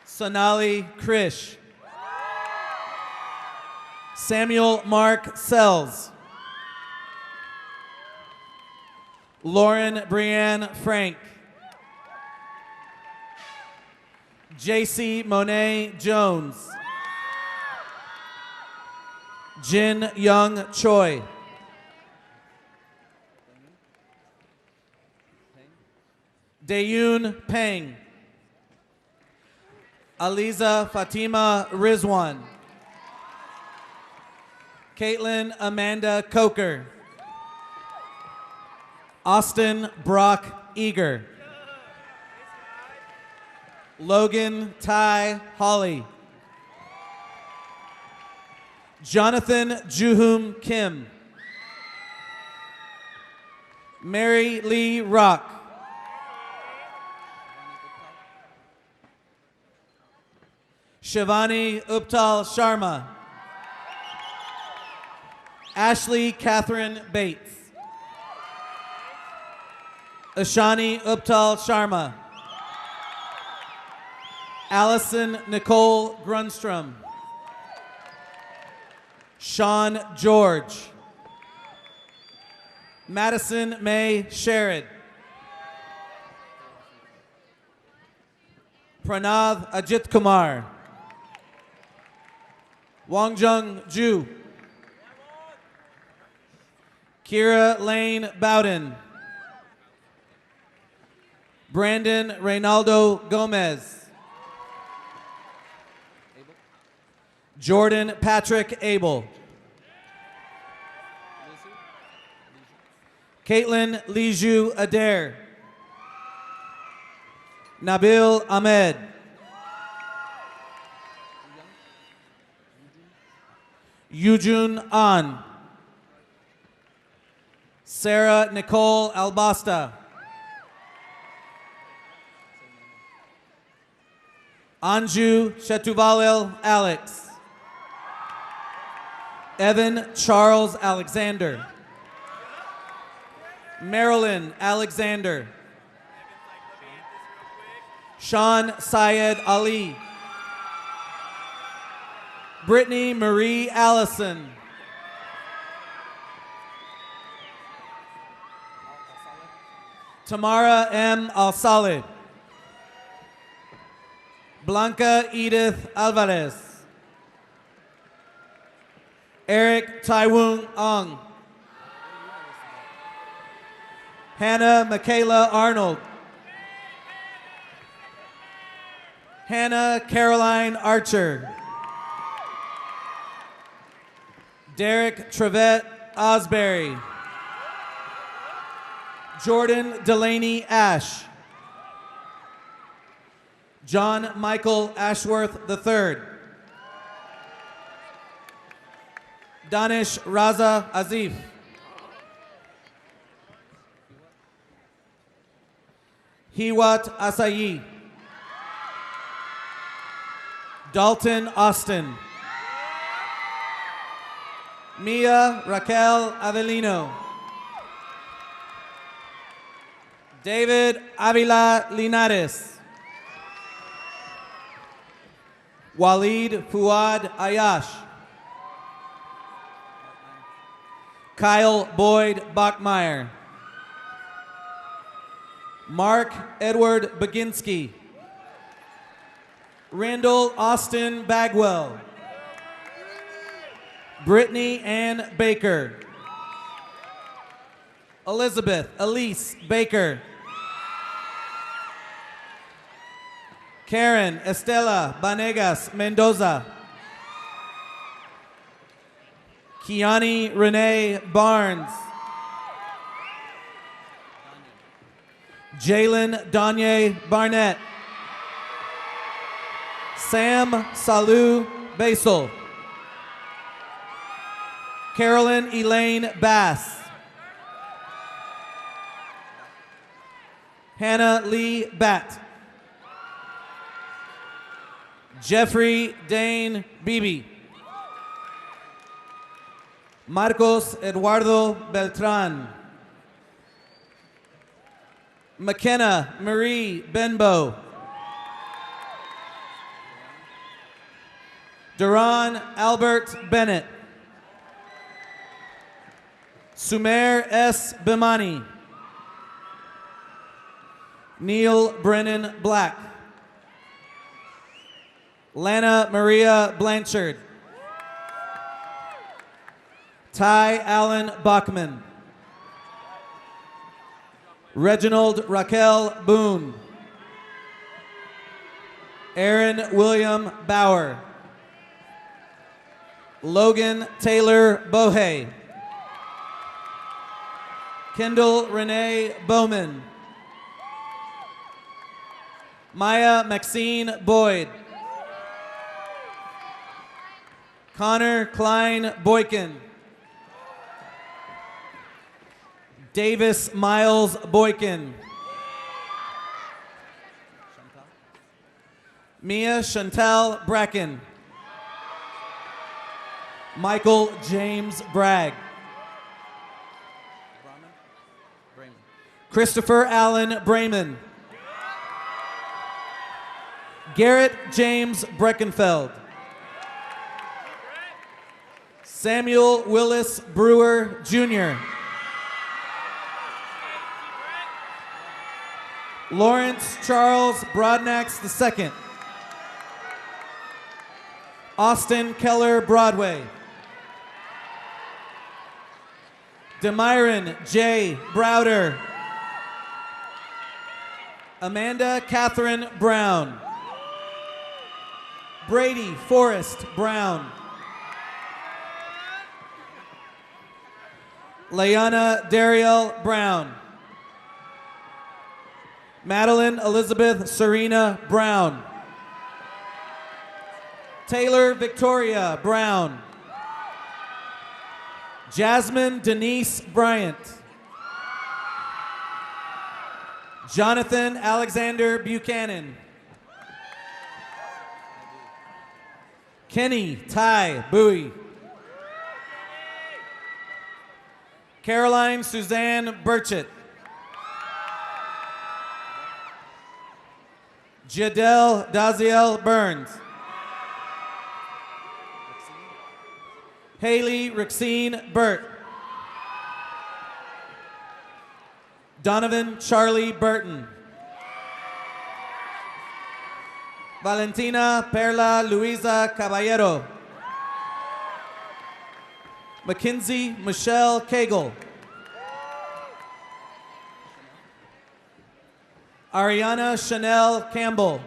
Sonali Krish. Samuel Mark Sells. Lauren Brianne Frank. JC Monet Jones. Jin Young Choi. Dayoon Peng. Aliza Fatima Rizwan. Caitlin Amanda Coker. Austin Brock Eager. Logan Ty Holly. Jonathan Juhum Kim. Mary Lee Rock. Shivani Uptal Sharma. Ashley Catherine Bates. Ashani Uptal Sharma. Allison Nicole Grunstrom. Sean George. Madison May Sherrod. Pranav Ajit Kumar. Wangjung Ju. Kira Lane Bowden. Brandon Reynaldo Gomez. Jordan Patrick Abel. Caitlin Liju Adair. Nabil Ahmed. Yujun An. Sarah Nicole Albasta. Anju Shetuvalil Alex. Evan Charles Alexander. Marilyn Alexander. Sean Syed Ali. Brittany Marie Allison. Tamara M. Al-Saleh. Blanca Edith Alvarez. Eric Taiwoong Ong. Hannah Michaela Arnold. Hannah Caroline Archer. Derek Trevette Osbury. Jordan Delaney Ash. John Michael Ashworth III. Danish Raza Azif. Hiwat Asayi. Dalton Austin. Mia Raquel Avellino. David Avila Linares. Walid Fuad Ayash. Kyle Boyd Bachmeyer. Mark Edward Baginski. Randall Austin Bagwell. Brittany Ann Baker. Elizabeth Elise Baker. Karen Estela Banegas Mendoza. Kiani Renee Barnes. Jalen Danye Barnett. Sam Salu Basel. Carolyn Elaine Bass. Hannah Lee Batt. Jeffrey Dane Beebe. Marcos Eduardo Beltran. McKenna Marie Benbow. Duran Albert Bennett. Sumer S. Bimani. Neil Brennan Black. Lana Maria Blanchard. Ty Allen Bachman. Reginald Raquel Boone. Aaron William Bauer. Logan Taylor Bohe. Kendall Renee Bowman. Maya Maxine Boyd. Connor Klein Boykin. Davis Miles Boykin. Mia Chantel Bracken. Michael James Bragg. Christopher Allen Brayman. Garrett James Breckenfeld. Samuel Willis Brewer, Jr. Lawrence Charles Broadnax II. Austin Keller Broadway. Demyron J. Browder. Amanda Catherine Brown. Brady Forrest Brown. Layana Dariel Brown. Madeline Elizabeth Serena Brown. Taylor Victoria Brown. Jasmine Denise Bryant. Jonathan Alexander Buchanan. Kenny Ty Bowie. Caroline Suzanne Burchett. Jadel Daziel Burns. Haley Rixine Burt. Donovan Charlie Burton. Valentina Perla Luisa Caballero. Mackenzie Michelle Cagle. Ariana Chanel Campbell.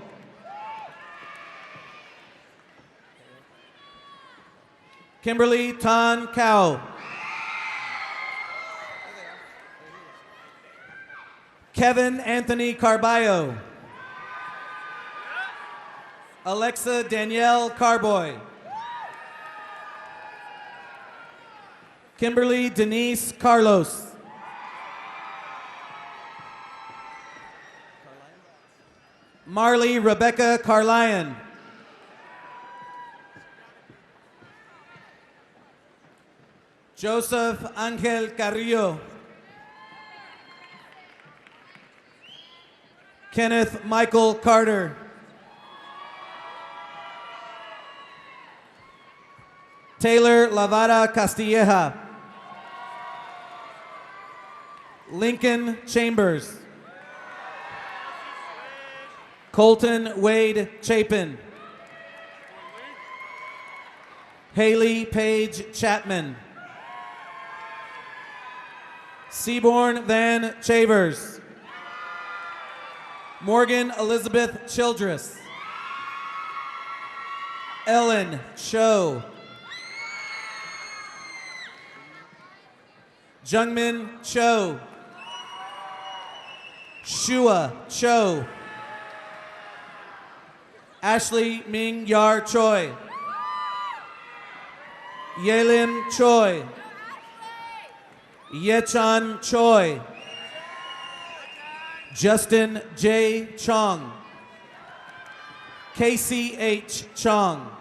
Kimberly Tan Cow. Kevin Anthony Carballo. Alexa Danielle Carboy. Kimberly Denise Carlos. Marley Rebecca Carlion. Joseph Angel Carrillo. Kenneth Michael Carter. Taylor Lavada Castilleja. Lincoln Chambers. Colton Wade Chapin. Haley Page Chapman. Seaborn Van Chavers. Morgan Elizabeth Childress. Ellen Cho. Jungmin Cho. Shua Cho. Ashley Ming Yar Choi. Yelin Choi. Yechan Choi. Justin J. Chong. Casey H. Chong.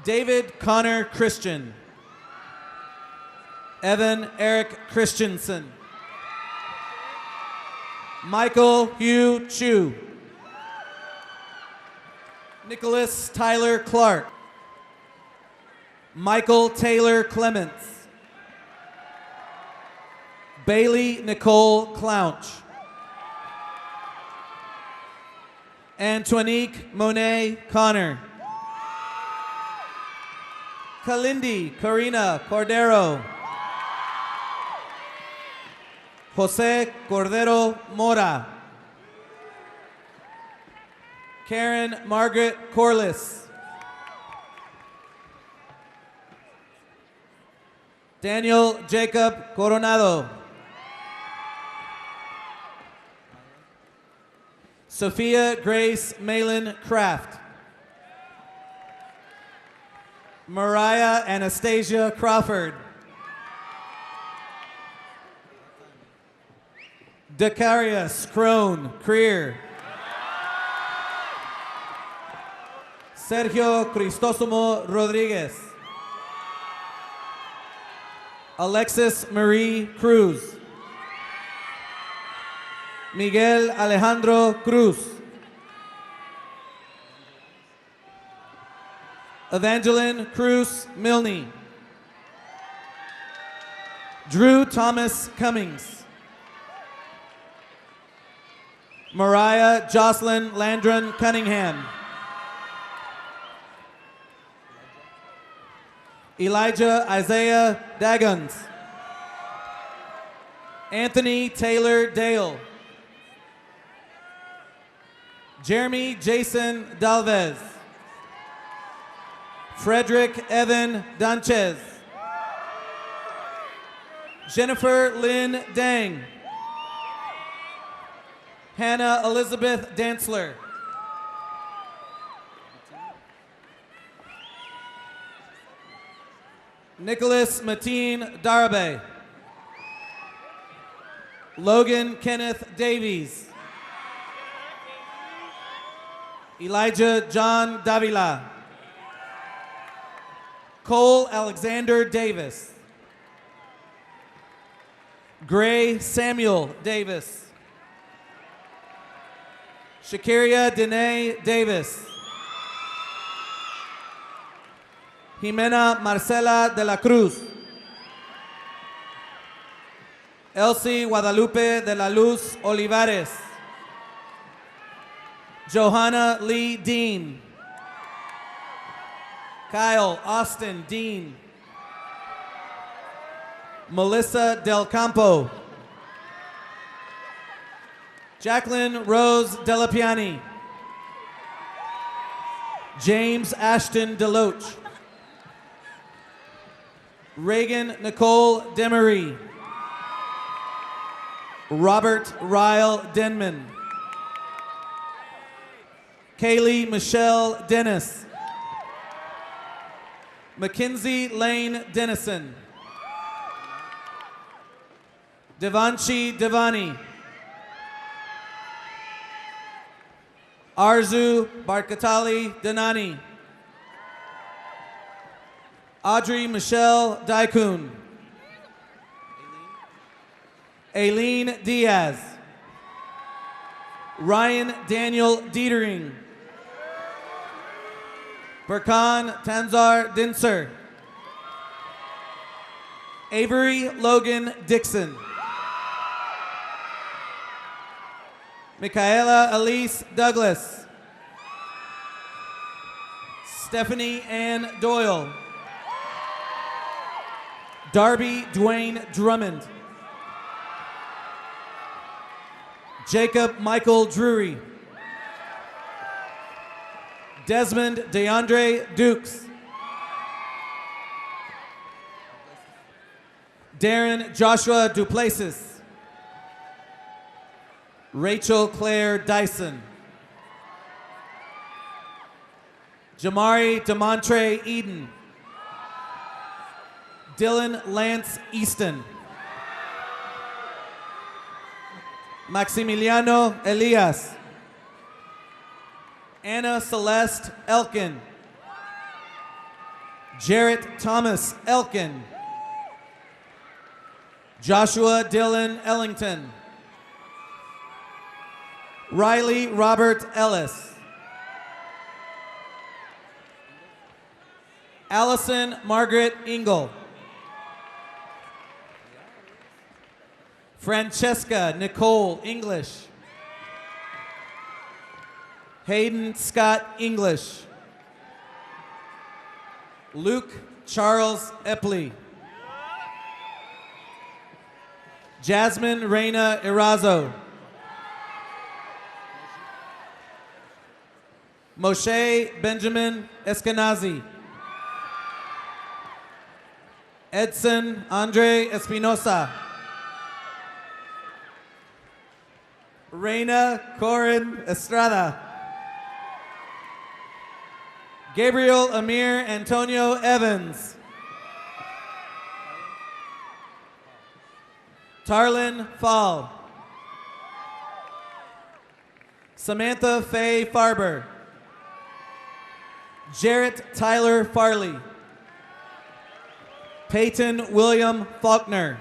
David Connor Christian. Evan Eric Christensen. Michael Hugh Chu. Nicholas Tyler Clark. Michael Taylor Clements. Bailey Nicole Clouch. Antonique Monet Connor. Kalindi Karina Cordero. Jose Cordero Mora. Karen Margaret Corliss. Daniel Jacob Coronado. Sophia Grace Malin Kraft. Mariah Anastasia Crawford. Decarius Crone Creer. Sergio Cristosomo Rodriguez. Alexis Marie Cruz. Miguel Alejandro Cruz. Evangeline Cruz Milne. Drew Thomas Cummings. Mariah Jocelyn Landron Cunningham. Elijah Isaiah Daggons. Anthony Taylor Dale. Jeremy Jason Dalvez. Frederick Evan Danchez. Jennifer Lynn Dang. Hannah Elizabeth Dantzler. Nicholas Mateen Darabe. Logan Kenneth Davies. Elijah John Davila. Cole Alexander Davis. Gray Samuel Davis. Shakaria Dene Davis. Jimena Marcela de la Cruz. Elsie Guadalupe de la Luz Olivares. Johanna Lee Dean. Kyle Austin Dean. Melissa Del Campo. Jacqueline Rose Delapiani. James Ashton Deloach. Reagan Nicole Demery. Robert Ryle Denman. Kaylee Michelle Dennis. Mackenzie Lane Dennison. Devanshi Devani. Arzu Barkatali Danani. Audrey Michelle Daikun. Aileen Diaz. Ryan Daniel Dietering. Burkan Tanzar Dinser. Avery Logan Dixon. Michaela Elise Douglas. Stephanie Ann Doyle. Darby Dwayne Drummond. Jacob Michael Drury. Desmond DeAndre Dukes. Darren Joshua Duplessis. Rachel Claire Dyson. Jamari Demontre Eden. Dylan Lance Easton. Maximiliano Elias. Anna Celeste Elkin. Jarrett Thomas Elkin. Joshua Dylan Ellington. Riley Robert Ellis. Allison Margaret Engel. Francesca Nicole English. Hayden Scott English. Luke Charles Epley. Jasmine Reina Irazo. Moshe Benjamin Eskenazi. Edson Andre Espinosa. Reina Corin Estrada. Gabriel Amir Antonio Evans. Tarlin Fall. Samantha Faye Farber. Jarrett Tyler Farley. Peyton William Faulkner.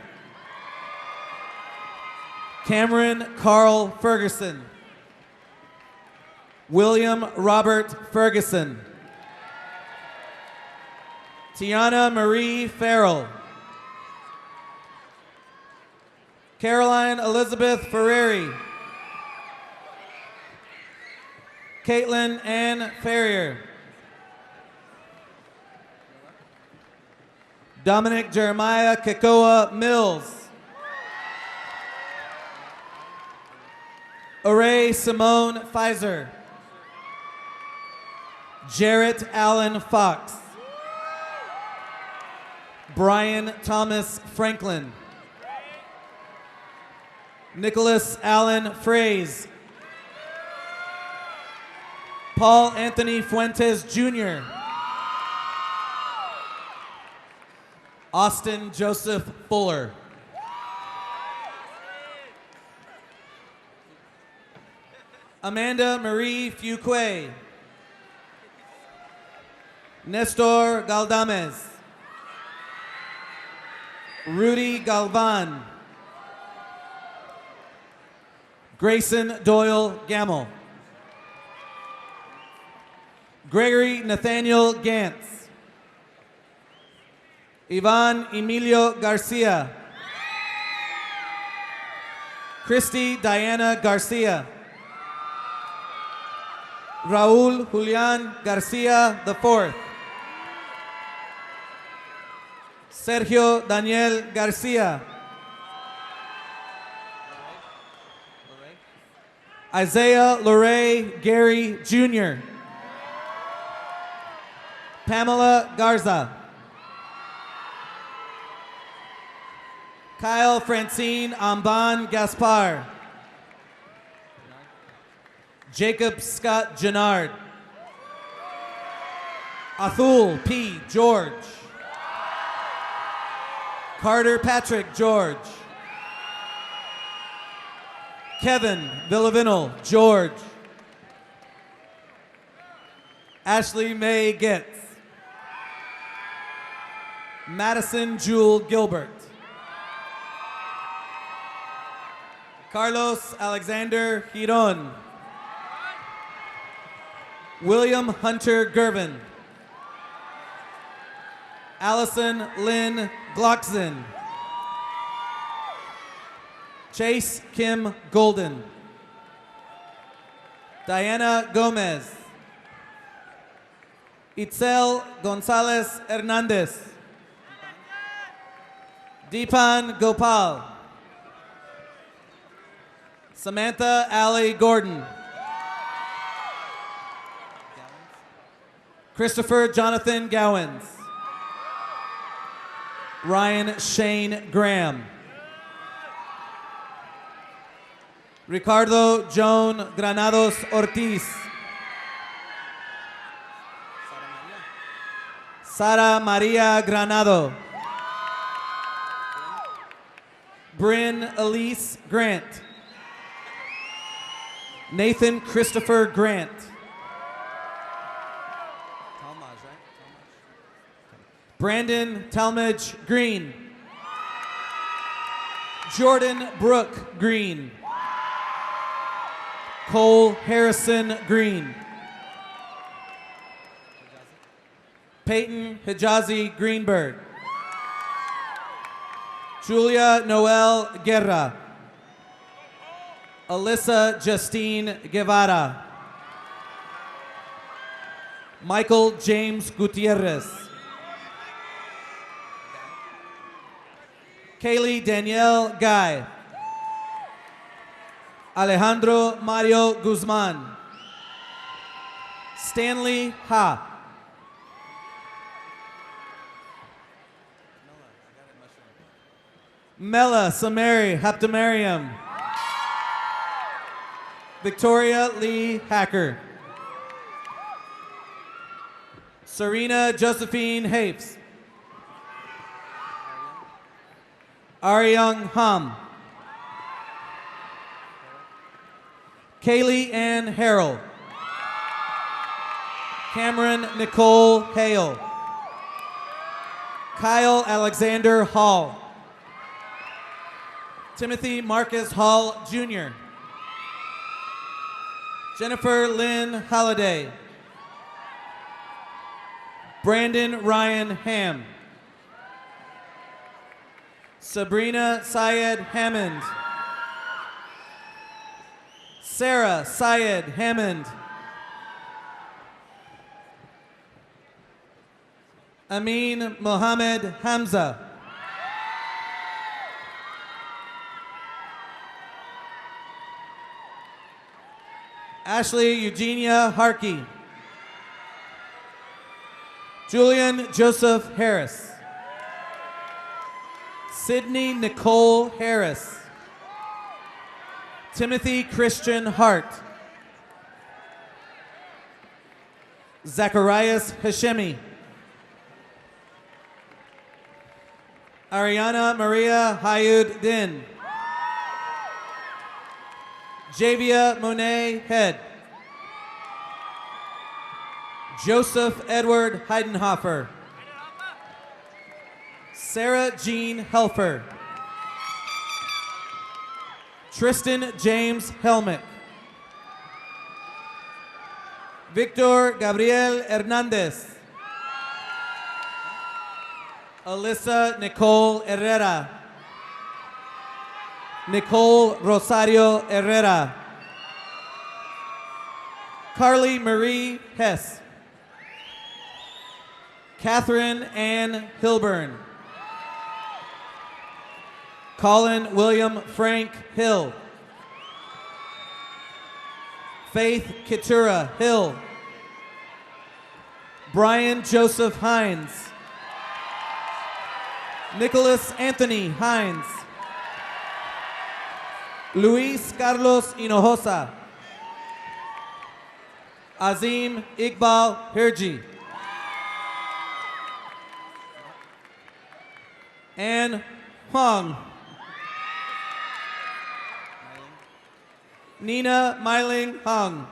Cameron Carl Ferguson. William Robert Ferguson. Tiana Marie Farrell. Caroline Elizabeth Ferreri. Caitlin Ann Ferrier. Dominic Jeremiah Kekoa Mills. Array Simone Pfizer. Jarrett Allen Fox. Brian Thomas Franklin. Nicholas Allen Fraze. Paul Anthony Fuentes Jr. Austin Joseph Fuller. Amanda Marie Fuquay. Nestor Galdames. Rudy Galvan. Grayson Doyle Gamble. Gregory Nathaniel Gantz. Ivan Emilio Garcia. Christy Diana Garcia. Raul Julian Garcia IV. Sergio Daniel Garcia. Isaiah Lorray Gary Jr. Pamela Garza. Kyle Francine Amban Gaspar. Jacob Scott Jannard. Athul P. George. Carter Patrick George. Kevin Villavinal George. Ashley Mae Getz. Madison Jewel Gilbert. Carlos Alexander Giron. William Hunter Gervin. Allison Lynn Glockson. Chase Kim Golden. Diana Gomez. Itzel Gonzalez Hernandez. Deepan Gopal. Samantha Allie Gordon. Christopher Jonathan Gowans. Ryan Shane Graham. Ricardo Joan Granados Ortiz. Sara Maria Granado. Bryn Elise Grant. Nathan Christopher Grant. Brandon Talmadge Green. Jordan Brooke Green. Cole Harrison Green. Peyton Hijazi Greenberg. Julia Noel Guerra. Alyssa Justine Guevara. Michael James Gutierrez. Kaylee Danielle Guy. Alejandro Mario Guzman. Stanley Ha. Mela Samari Haptamariam. Victoria Lee Hacker. Serena Josephine Hapes. Aryung Ham. Kaylee Ann Harrell. Cameron Nicole Hale. Kyle Alexander Hall. Timothy Marcus Hall Jr., Jennifer Lynn Halliday, Brandon Ryan Ham, Sabrina Syed Hammond, Sarah Syed Hammond, Amin Mohammed Hamza, Ashley Eugenia Harkey, Julian Joseph Harris, Sydney Nicole Harris, Timothy Christian Hart, Zacharias Hashemi, Ariana Maria Hayud Din, Javia Monet Head, Joseph Edward Heidenhofer, Sarah Jean Helfer, Tristan James Helmick, Victor Gabriel Hernandez, Alyssa Nicole Herrera, Nicole Rosario Herrera, Carly Marie Hess, Catherine Ann Hilburn, Colin William Frank Hill, Faith Kitura Hill, Brian Joseph Hines, Nicholas Anthony Hines, Luis Carlos Hinojosa, Azim Iqbal Hirji, Anne Huang, Nina Myling Hung,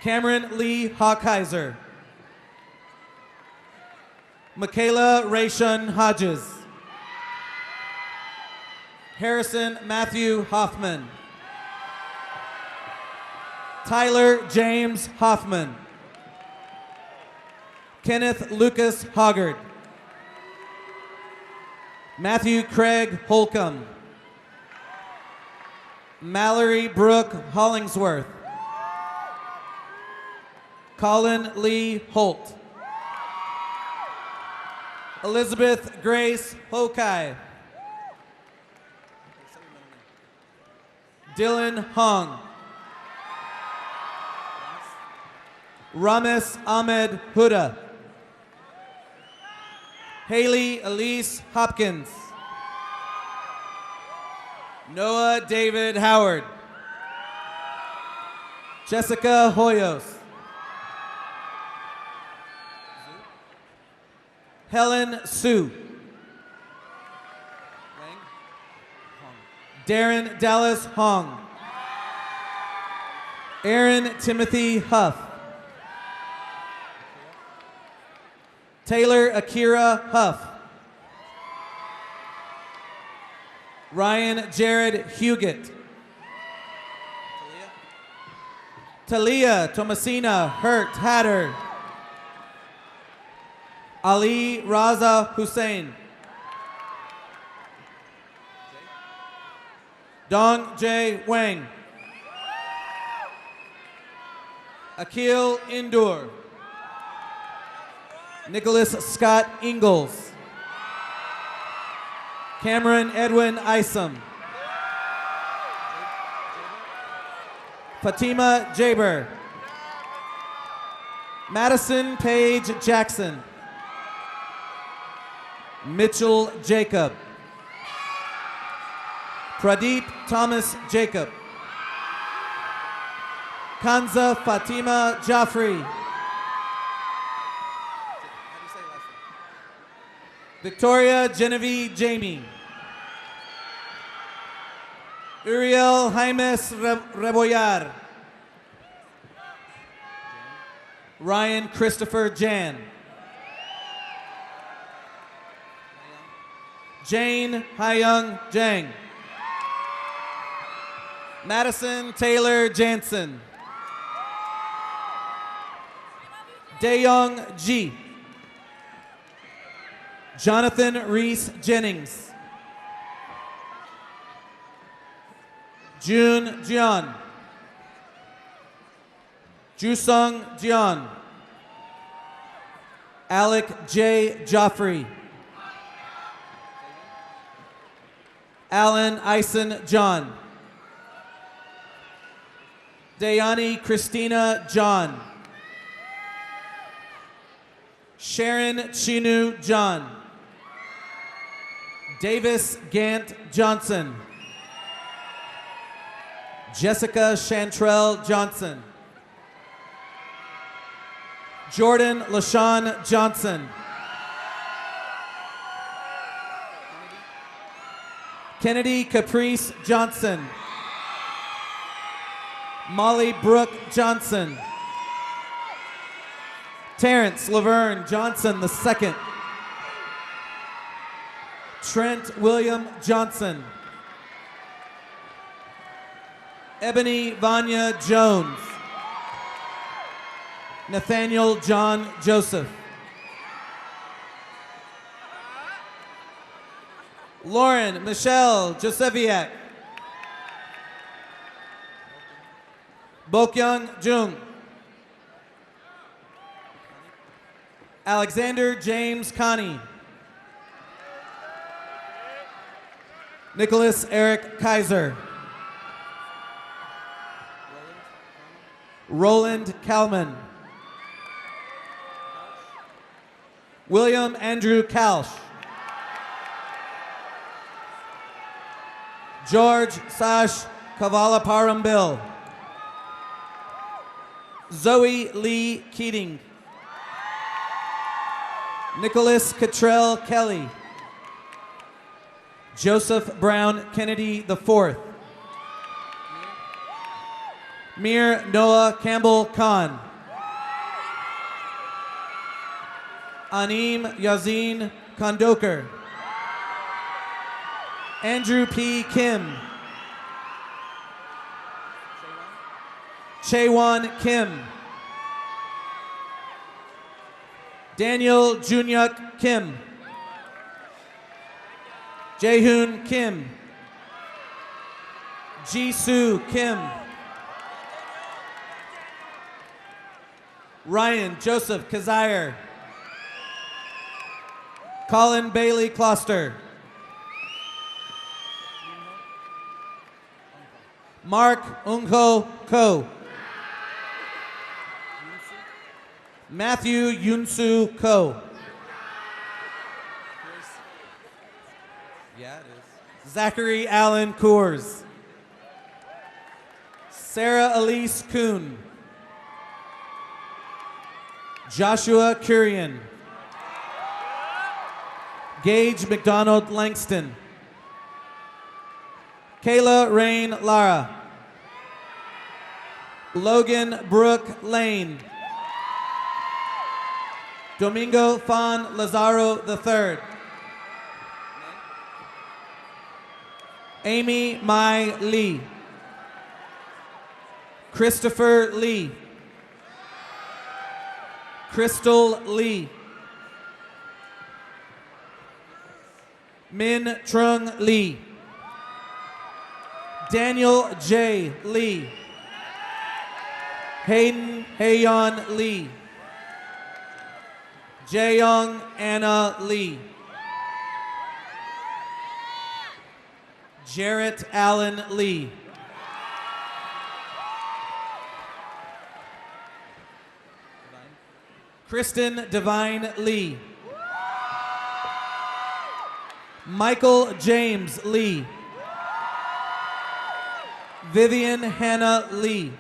Cameron Lee Hawkeiser, Michaela Rayshun Hodges, Harrison Matthew Hoffman, Tyler James Hoffman, Kenneth Lucas Hoggard, Matthew Craig Holcomb, Mallory Brooke Hollingsworth, Colin Lee Holt, Elizabeth Grace Hokai, Dylan Hong, Ramis Ahmed Huda, Haley Elise Hopkins, Noah David Howard, Jessica Hoyos, Helen Sue, Darren Dallas Hong, Aaron Timothy Huff, Taylor Akira Huff, Ryan Jared Huguet, Talia Thomasina Hurt Hatter, Ali Raza Hussein, Dong J. Wang, Akil Indur, Nicholas Scott Ingalls, Cameron Edwin Isom, Fatima Jaber, Madison Page Jackson, Mitchell Jacob, Pradeep Thomas Jacob, Kanza Fatima Jaffrey, Victoria Genevieve Jamie, Uriel Jaimes Rebollar, Ryan Christopher Jan, Jane Hyung Jang. Madison Taylor Jansen. Daeyoung Ji. Jonathan Reese Jennings. June Jian. Jusung Jian. Alec J. Joffrey. Alan Ison John. Dayani Christina John. Sharon Chinu John. Davis Gant Johnson. Jessica Chantrell Johnson. Jordan LaShawn Johnson. Kennedy Caprice Johnson. Molly Brooke Johnson. Terrence Laverne Johnson II. Trent William Johnson. Ebony Vanya Jones. Nathaniel John Joseph. Lauren Michelle Joseviak. Bokyung Jung. Alexander James Connie. Nicholas Eric Kaiser. Roland Kalman. William Andrew Kalsh. George Sash Kavalaparambil. Zoe Lee Keating. Nicholas Cottrell Kelly. Joseph Brown Kennedy IV. Mir Noah Campbell Khan. Anim Yazin Kondokar. Andrew P. Kim. Chaewon Kim. Daniel Junyuk Kim. Jaehoon Kim. Jisoo Kim. Ryan Joseph Kazire. Colin Bailey Closter. Mark Unko Ko. Matthew Yunsu Ko. Yeah, it is. Zachary Allen Coors. Sarah Elise Kuhn. Joshua Kurian. Gage McDonald Langston. Kayla Rain Lara. Logan Brooke Lane. Domingo Fan Lazaro III. Amy Mai Lee. Christopher Lee. Crystal Lee. Min Trung Lee. Daniel J. Lee. Hayden Hayon Lee. Jaeyoung Anna Lee. Jarrett Allen Lee. Kristen Divine Lee. Michael James Lee. Vivian Hannah Lee.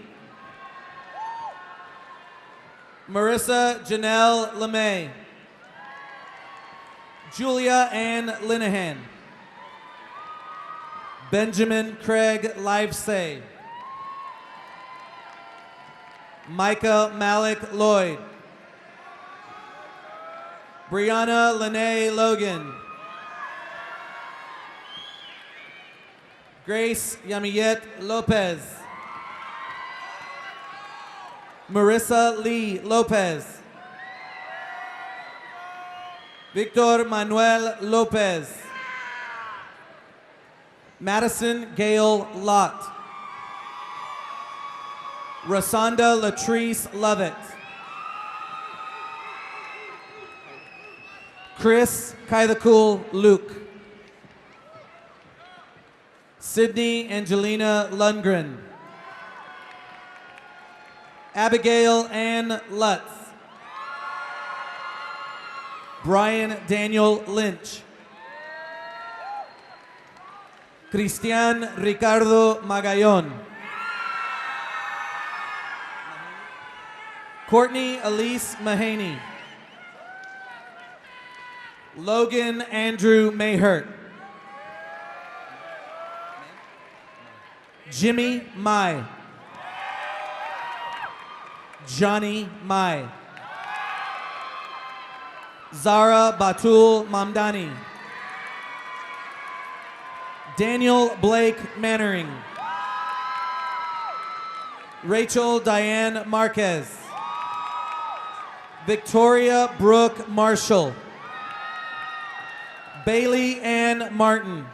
Marissa Janelle LeMay. Julia Ann Linehan. Benjamin Craig Livesay. Micah Malik Lloyd. Brianna Lene Logan. Grace Yamillet Lopez. Marissa Lee Lopez. Victor Manuel Lopez. Madison Gail Lott. Rosanda Latrice Lovett. Chris Kaithakul Luke. Sydney Angelina Lundgren. Abigail Ann Lutz. Brian Daniel Lynch. Cristian Ricardo Magallon. Courtney Elise Mahaney. Logan Andrew Mayhurt. Jimmy Mai. Johnny Mai. Zara Batul Mamdani. Daniel Blake Mannering. Rachel Diane Marquez. Victoria Brooke Marshall. Bailey Ann Martin.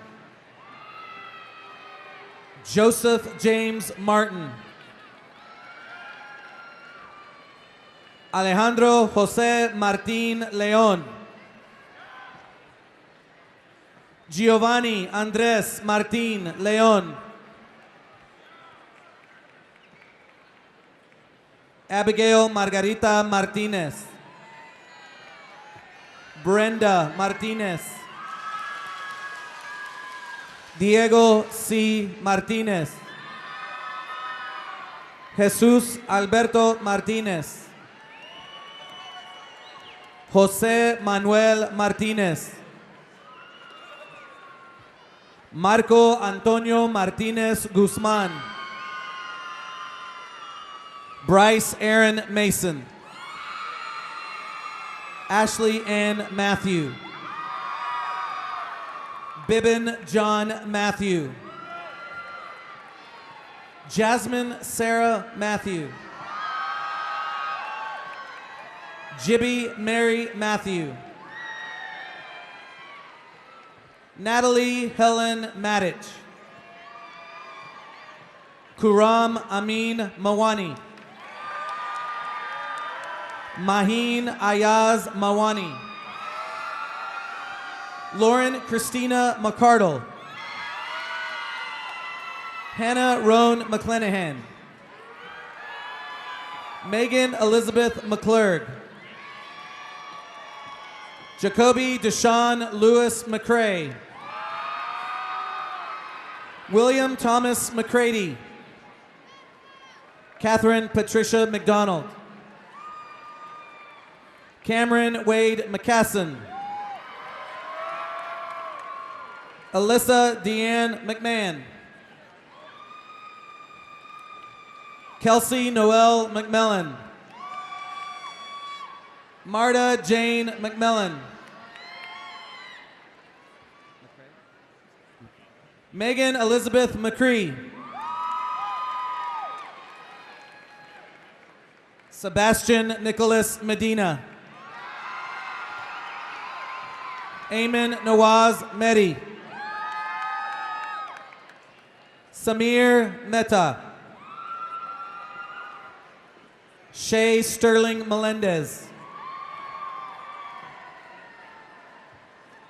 Joseph James Martin. Alejandro Jose Martin Leon. Giovanni Andres Martin Leon. Abigail Margarita Martinez. Brenda Martinez. Diego C. Martinez. Jesus Alberto Martinez. José Manuel Martínez. Marco Antonio Martínez Guzmán. Bryce Aaron Mason. Ashley Ann Matthew. Bibbin John Matthew. Jasmine Sarah Matthew. Jibby Mary Matthew. Natalie Helen Matich. Kuram Amin Mawani. Maheen Ayaz Mawani. Lauren Christina McCardle. Hannah Roan McClanahan. Megan Elizabeth McClurg. Jacoby Deshaun Lewis McCrae. William Thomas McCready. Catherine Patricia McDonald. Cameron Wade McCasson. Alyssa Deanne McMahon. Kelsey Noel McMillan. Marta Jane McMillan. Megan Elizabeth McCree. Sebastian Nicholas Medina. Ayman Nawaz Mehdi. Samir Mehta. Shay Sterling Melendez.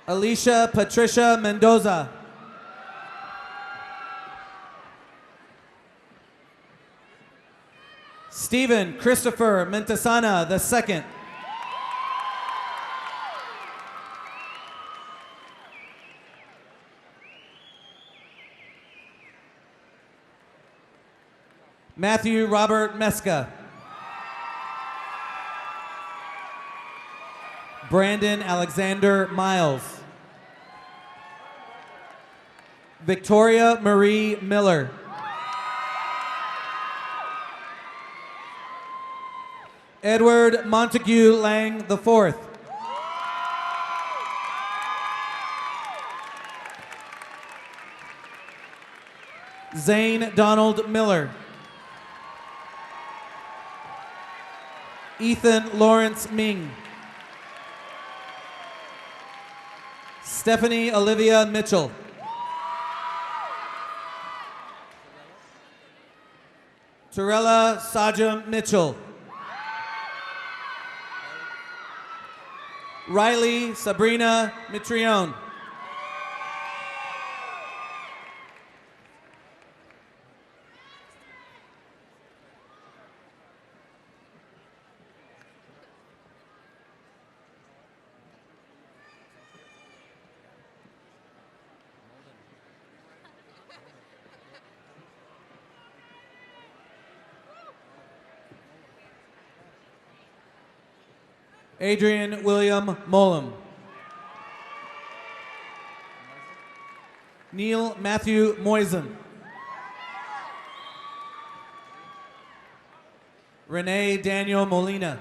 Alicia Patricia Mendoza. Stephen Christopher Mentasana II. Matthew Robert Meska. Brandon Alexander Miles. Victoria Marie Miller. Edward Montague Lang IV. Zane Donald Miller. Ethan Lawrence Ming. Stephanie Olivia Mitchell. Torella Sajam Mitchell. Riley Sabrina Mitrione. Adrian William Mollum. Neil Matthew Moisen. Renee Daniel Molina.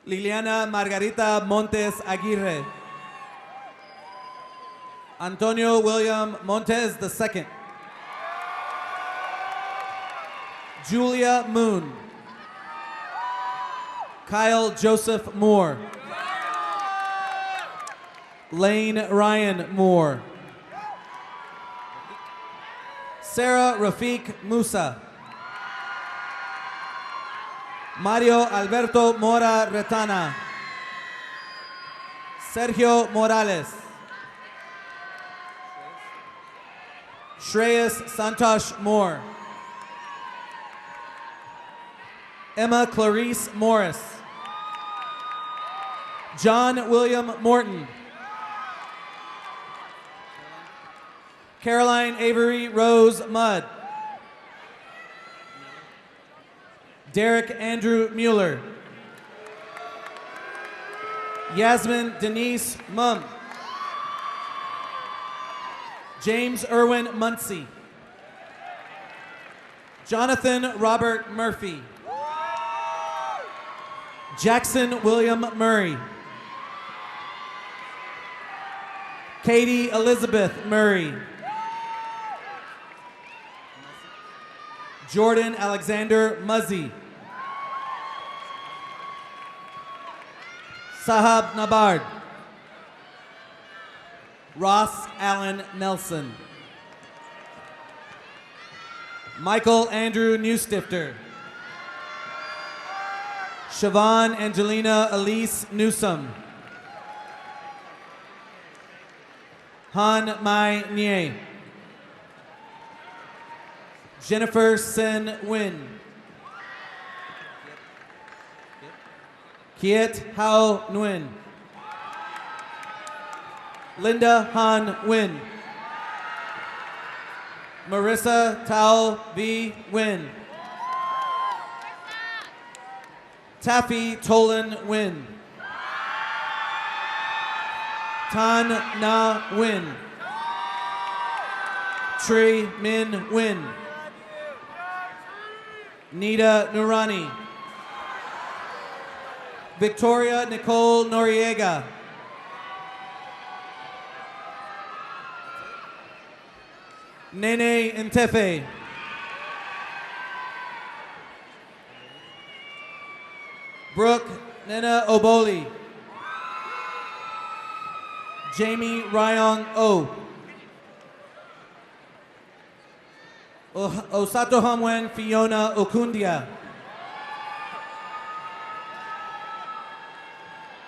Liliana Margarita Montes Aguirre. Antonio William Montes II. Julia Moon. Kyle Joseph Moore. Lane Ryan Moore. Sarah Rafiq Musa. Mario Alberto Mora Retana. Sergio Morales. Shreyas Santosh Moore. Emma Clarice Morris. John William Morton. Caroline Avery Rose Mudd. Derek Andrew Mueller. Yasmin Denise Mum. James Irwin Muncie. Jonathan Robert Murphy. Jackson William Murray. Katie Elizabeth Murray. Jordan Alexander Muzzy. Sahab Nabard. Ross Allen Nelson. Michael Andrew Newstifter. Siobhan Angelina Elise Newsom. Han Mai Nye. Jennifer Sin Win. Kiet Hao Nguyen. Linda Han Win. Marissa Tao V. Win. Taffy Tolan Win. Tan Na Win. Tree Min Win. Nita Nurani. Victoria Nicole Noriega. Nene Ntefe. Brooke Nena Oboli. Jamie Ryong O. Osato Hamwen Fiona Okundia.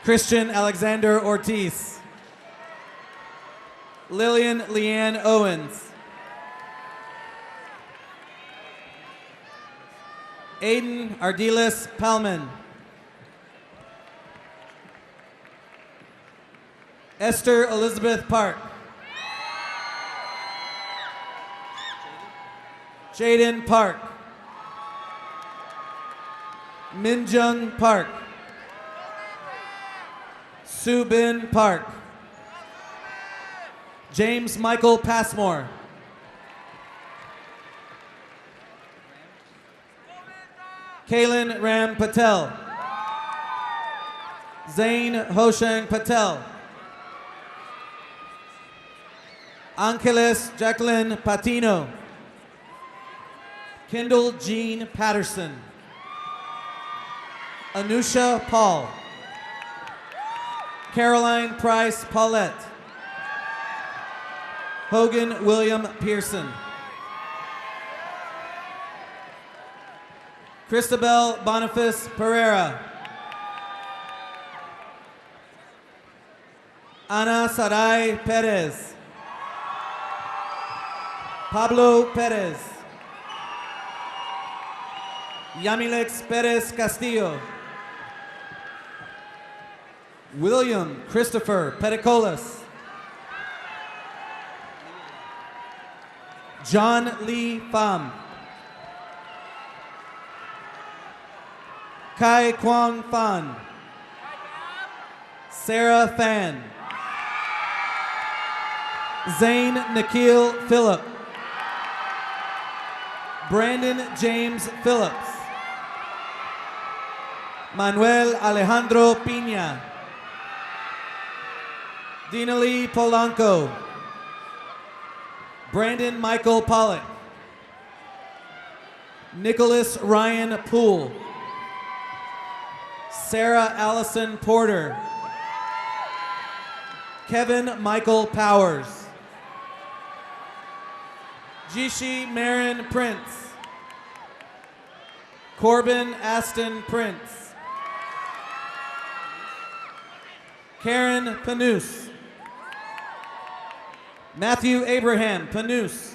Christian Alexander Ortiz. Lillian Leanne Owens. Aiden Ardiles Palman. Esther Elizabeth Park. Jaden Park. Minjung Park. Subin Park. James Michael Passmore. Kaylin Ram Patel. Zain Hoshang Patel. Angeles Jacqueline Patino. Kendall Jean Patterson. Anusha Paul. Caroline Price Paulette. Hogan William Pearson. Christabel Boniface Pereira. Ana Saray Perez. Pablo Perez. Yamilex Perez Castillo. William Christopher Peticolas. John Lee Pham. Kai Kwang Fan. Sarah Fan. Zane Nikhil Phillip. Brandon James Phillips. Manuel Alejandro Pina. Dinali Polanco. Brandon Michael Pollock. Nicholas Ryan Poole. Sarah Allison Porter. Kevin Michael Powers. Jishi Marin Prince. Corbin Aston Prince. Karen Panus. Matthew Abraham Panus.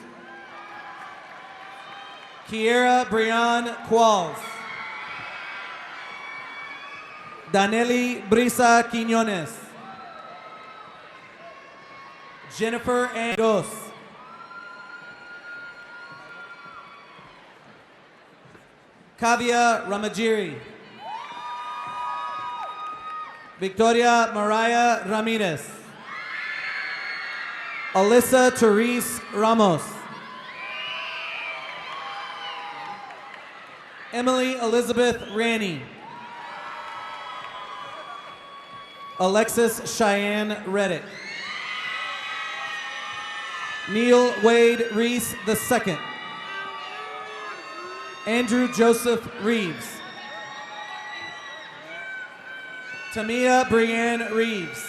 Kiera Brian Qualls. Danelli Brisa Quiñones. Jennifer Andos. Kavya Ramajiri. Victoria Mariah Ramirez. Alyssa Therese Ramos. Emily Elizabeth Ranney. Alexis Cheyenne Reddick. Neil Wade Reese II. Andrew Joseph Reeves. Tamia Brianne Reeves.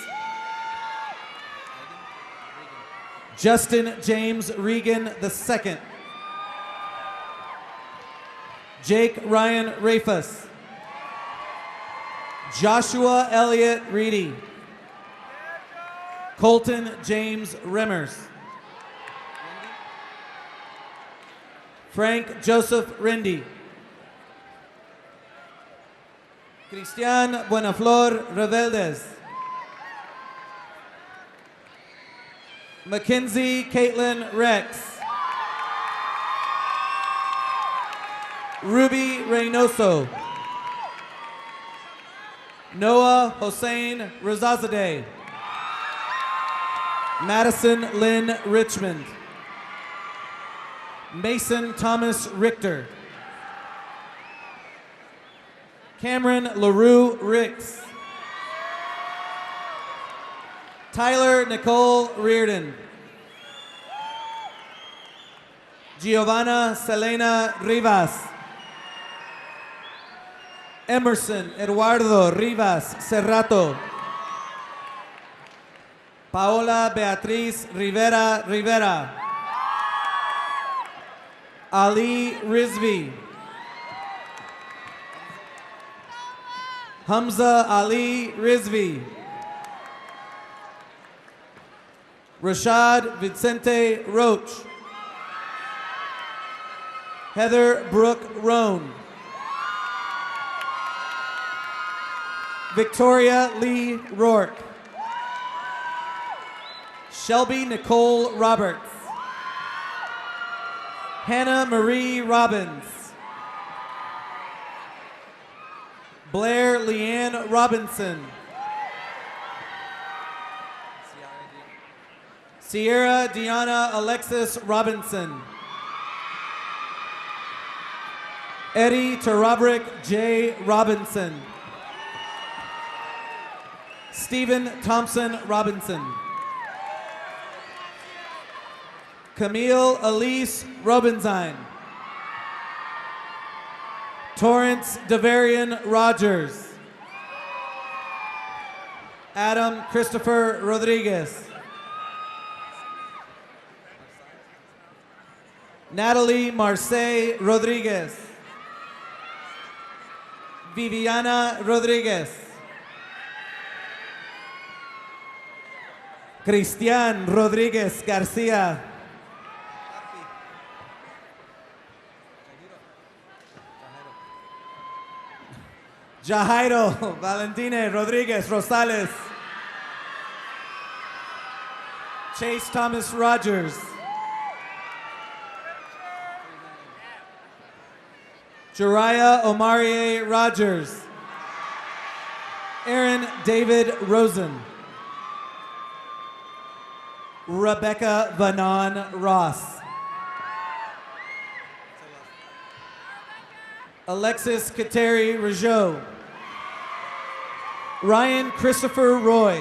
Justin James Regan II. Jake Ryan Rafus. Joshua Elliott Reedy. Colton James Remmers. Frank Joseph Rindy. Cristian Buenaflor Reveldes. Mackenzie Caitlin Rex. Ruby Reynoso. Noah Hossein Razazadeh. Madison Lynn Richmond. Mason Thomas Richter. Cameron LaRue Ricks. Tyler Nicole Reardon. Giovanna Selena Rivas. Emerson Eduardo Rivas Cerrato. Paola Beatriz Rivera Rivera. Ali Rizvi. Hamza Ali Rizvi. Rashad Vicente Roach. Heather Brooke Roan. Victoria Lee Rourke. Shelby Nicole Roberts. Hannah Marie Robbins. Blair Leanne Robinson. Sierra Deanna Alexis Robinson. Eddie Tarabrick J. Robinson. Stephen Thompson Robinson. Camille Elise Robinstein. Torrance Devarian Rogers. Adam Christopher Rodriguez. Natalie Marseille Rodriguez. Viviana Rodriguez. Cristian Rodriguez Garcia. Jairo Valentine Rodriguez Rosales. Chase Thomas Rogers. Jariah Omarie Rogers. Aaron David Rosen. Rebecca Vanon Ross. Alexis Kateri Rougeau. Ryan Christopher Roy.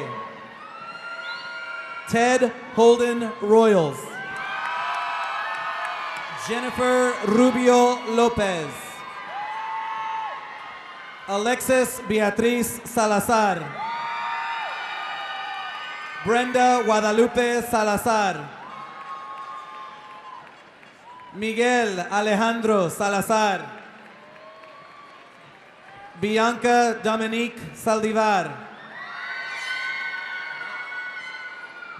Ted Holden Royals. Jennifer Rubio Lopez. Alexis Beatriz Salazar. Brenda Guadalupe Salazar. Miguel Alejandro Salazar. Bianca Dominique Saldivar.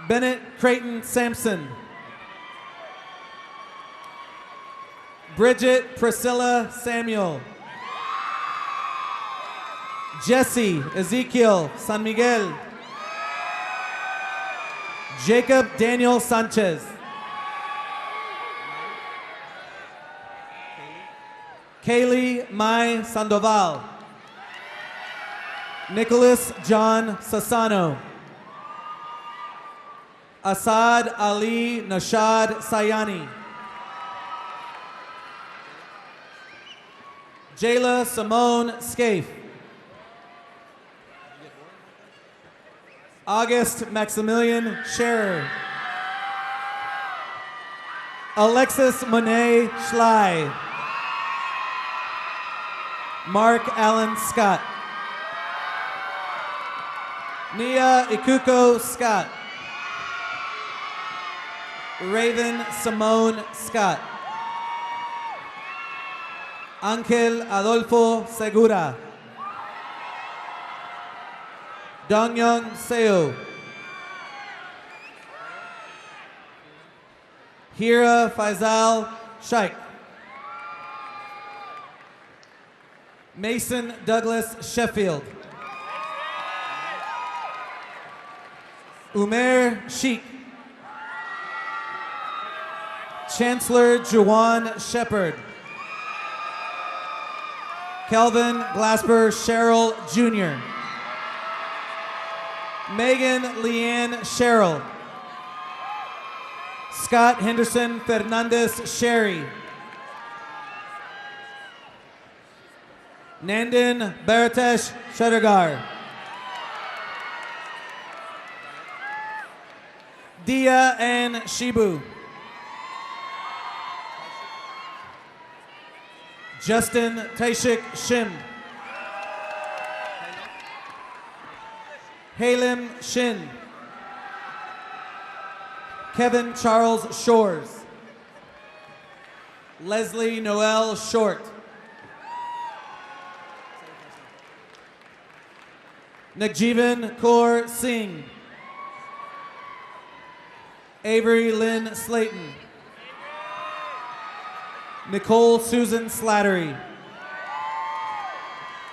Bennett Creighton Sampson. Bridget Priscilla Samuel. Jesse Ezekiel San Miguel. Jacob Daniel Sanchez. Kaylee Mai Sandoval. Nicholas John Sassano. Asad Ali Nashad Sayani. Jayla Simone Scaife. August Maximilian Scherer. Alexis Monet Schley. Mark Allen Scott. Nia Ikuko Scott. Raven Simone Scott. Ángel Adolfo Segura. Dongyong Seo. Hira Faisal Shaikh. Mason Douglas Sheffield. Umair Sheikh. Chancellor Juwan Shepard. Kelvin Glasper Sherrill Jr. Megan Leanne Sherrill. Scott Henderson Fernandez Sherry. Nandin Baratesh Shadagar. Dia Ann Shibu. Justin Taishik Shim. Halim Shin. Kevin Charles Shores. Leslie Noel Short. Nagjeevan Kaur Singh. Avery Lynn Slayton. Nicole Susan Slattery.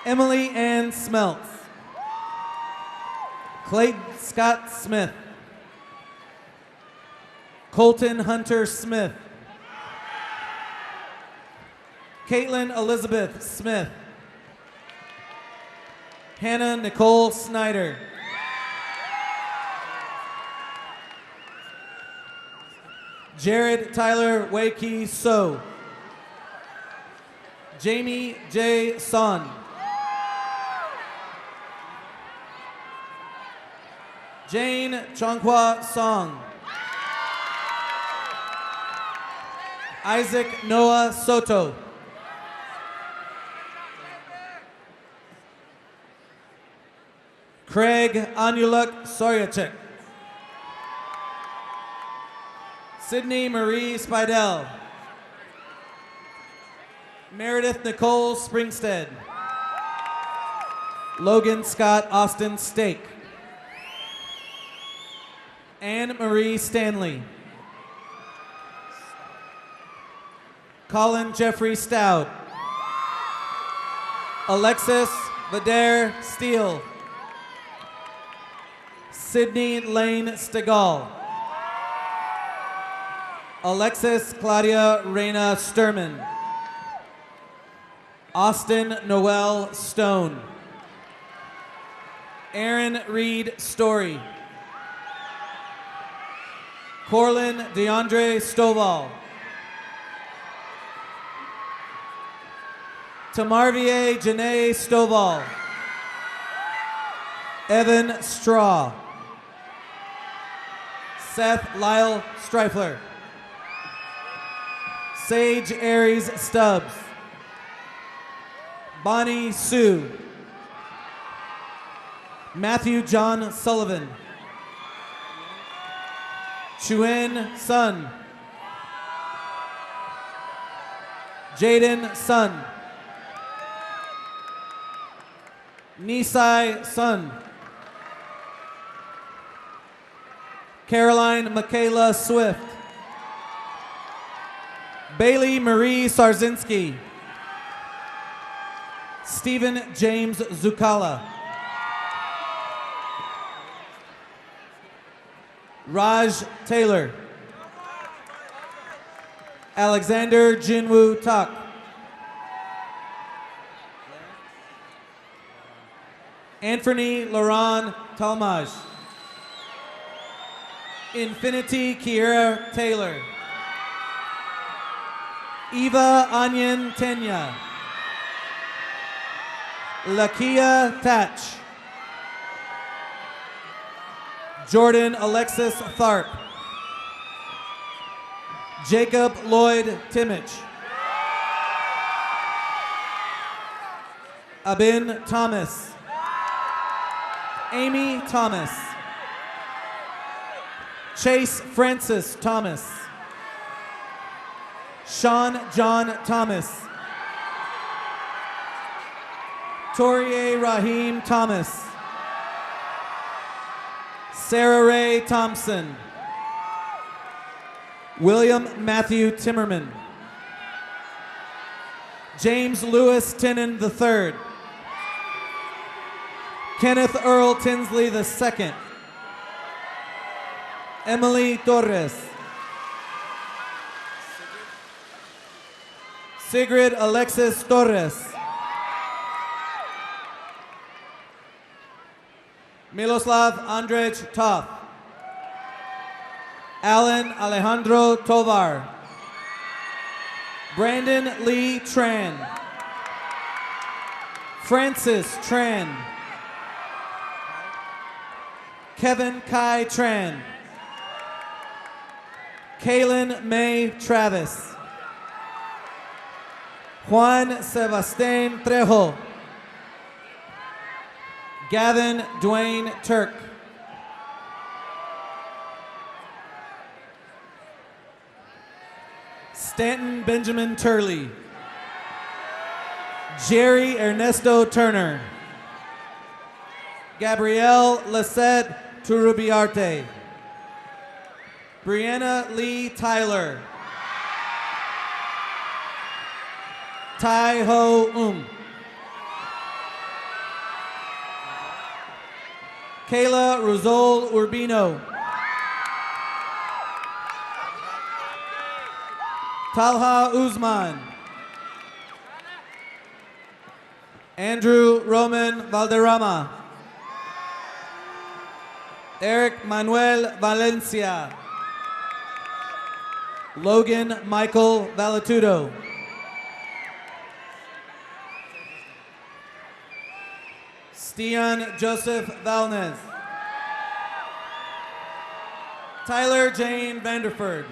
Emily Ann Smeltz. Clayton Scott Smith. Colton Hunter Smith. Caitlin Elizabeth Smith. Hannah Nicole Snyder. Jared Tyler Wakey So. Jamie J. Son. Jane Chonghua Song. Isaac Noah Soto. Craig Anuluk Soyachek. Sydney Marie Spidel. Meredith Nicole Springstead. Logan Scott Austin Stake. Anne Marie Stanley. Colin Jeffrey Stout. Alexis Vidaire Steele. Sydney Lane Stegall. Alexis Claudia Reina Sturman. Austin Noel Stone. Aaron Reed Story. Corlin DeAndre Stovall. Tamarvier Janae Stovall. Evan Straw. Seth Lyle Streifler. Sage Aries Stubbs. Bonnie Sue. Matthew John Sullivan. Chuen Sun. Jaden Sun. Nisai Sun. Caroline Michaela Swift. Bailey Marie Sarzinski. Stephen James Zukala. Raj Taylor. Alexander Jinwoo Tak. Anthony Laron Talmaj. Infinity Kiera Taylor. Eva Anyan Tenya. Lakia Tatch. Jordan Alexis Tharp. Jacob Lloyd Timmich. Abin Thomas. Amy Thomas. Chase Francis Thomas. Sean John Thomas. Torier Raheem Thomas. Sarah Ray Thompson. William Matthew Timmerman. James Lewis Tinnen III. Kenneth Earl Tinsley II. Emily Torres. Sigrid Alexis Torres. Miloslav Andrej Toth. Alan Alejandro Tovar. Brandon Lee Tran. Francis Tran. Kevin Kai Tran. Kaylin May Travis. Juan Sebastian Trejo. Gavin Dwayne Turk. Stanton Benjamin Turley. Jerry Ernesto Turner. Gabrielle Lisette Turubiarte. Brianna Lee Tyler. Tai Ho Kayla Rosol Urbino. Talha Uzman. Andrew Roman Valderrama. Eric Manuel Valencia. Logan Michael Valatudo. Stian Joseph Valnez. Tyler Jane Vanderford.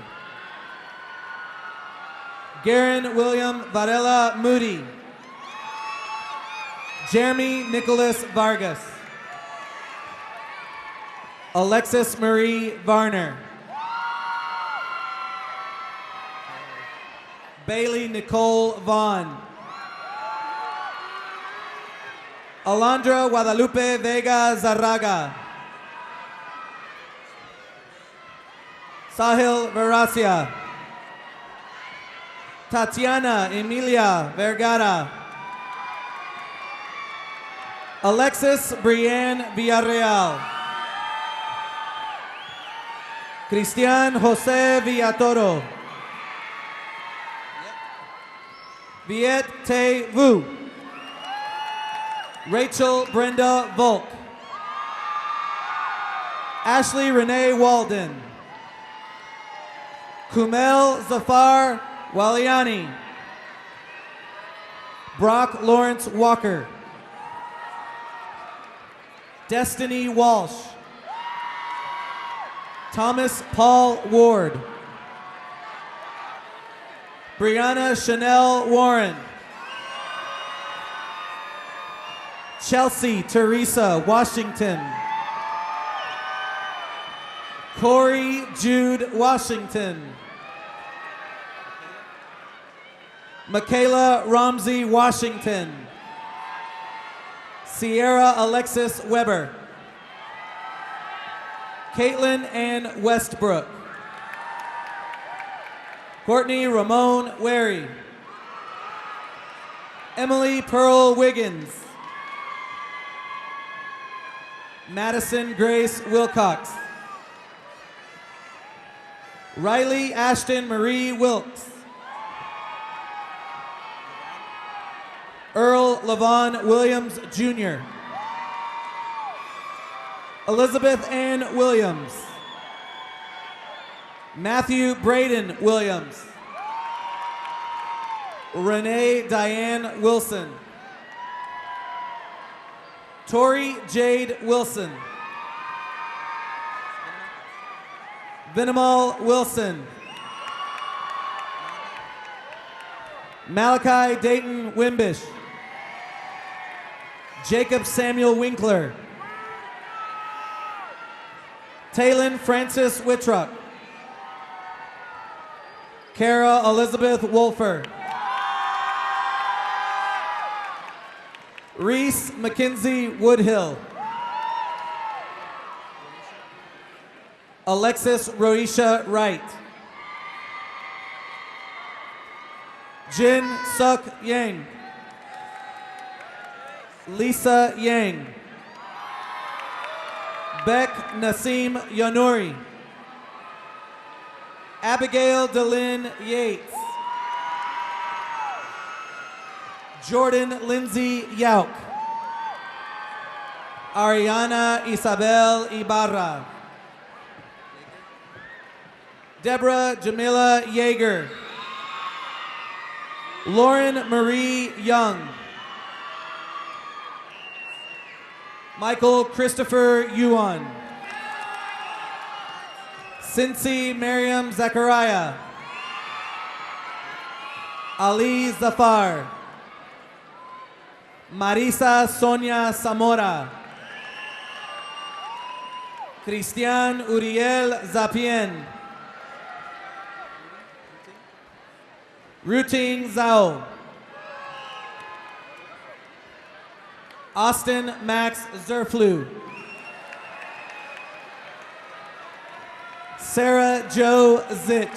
Garen William Varela Moody. Jeremy Nicholas Vargas. Alexis Marie Varner. Bailey Nicole Vaughn. Alondra Guadalupe Vega Zarraga. Sahil Veracia. Tatiana Emilia Vergara. Alexis Brienne Villarreal. Cristian Jose Villatoro. Viet Tay Vu. Rachel Brenda Volk. Ashley Renee Walden. Kumel Zafar Waliani. Brock Lawrence Walker. Destiny Walsh. Thomas Paul Ward. Brianna Chanel Warren. Chelsea Teresa Washington. Corey Jude Washington. Michaela Ramsey Washington. Sierra Alexis Weber. Caitlin Ann Westbrook. Courtney Ramon Wary. Emily Pearl Wiggins. Madison Grace Wilcox. Riley Ashton Marie Wilkes. Earl Levon Williams Jr. Elizabeth Ann Williams. Matthew Braden Williams. Renee Diane Wilson. Tori Jade Wilson. Vinimal Wilson. Malachi Dayton Wimbish. Jacob Samuel Winkler. Taylin Francis Wittrock. Kara Elizabeth Wolfer. Reese Mackenzie Woodhill. Alexis Roisha Wright. Jin Suk Yang. Lisa Yang. Beck Nasim Yanuri. Abigail Delyn Yates. Jordan Lindsay Yauk. Ariana Isabel Ibarra. Deborah Jamila Yeager. Lauren Marie Young. Michael Christopher Yuan. Cincy Miriam Zachariah. Ali Zafar. Marisa Sonia Zamora. Cristian Uriel Zapien. Ruting Zhao. Austin Max Zerflu. Sarah Jo Zich.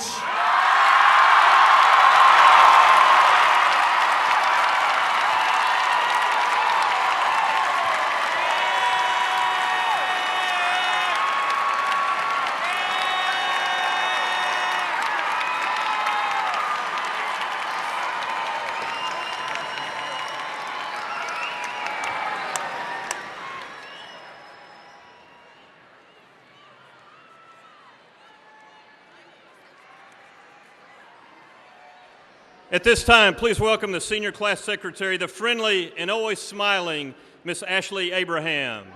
At this time, please welcome the Senior Class Secretary, the friendly and always smiling Miss Ashley Abraham.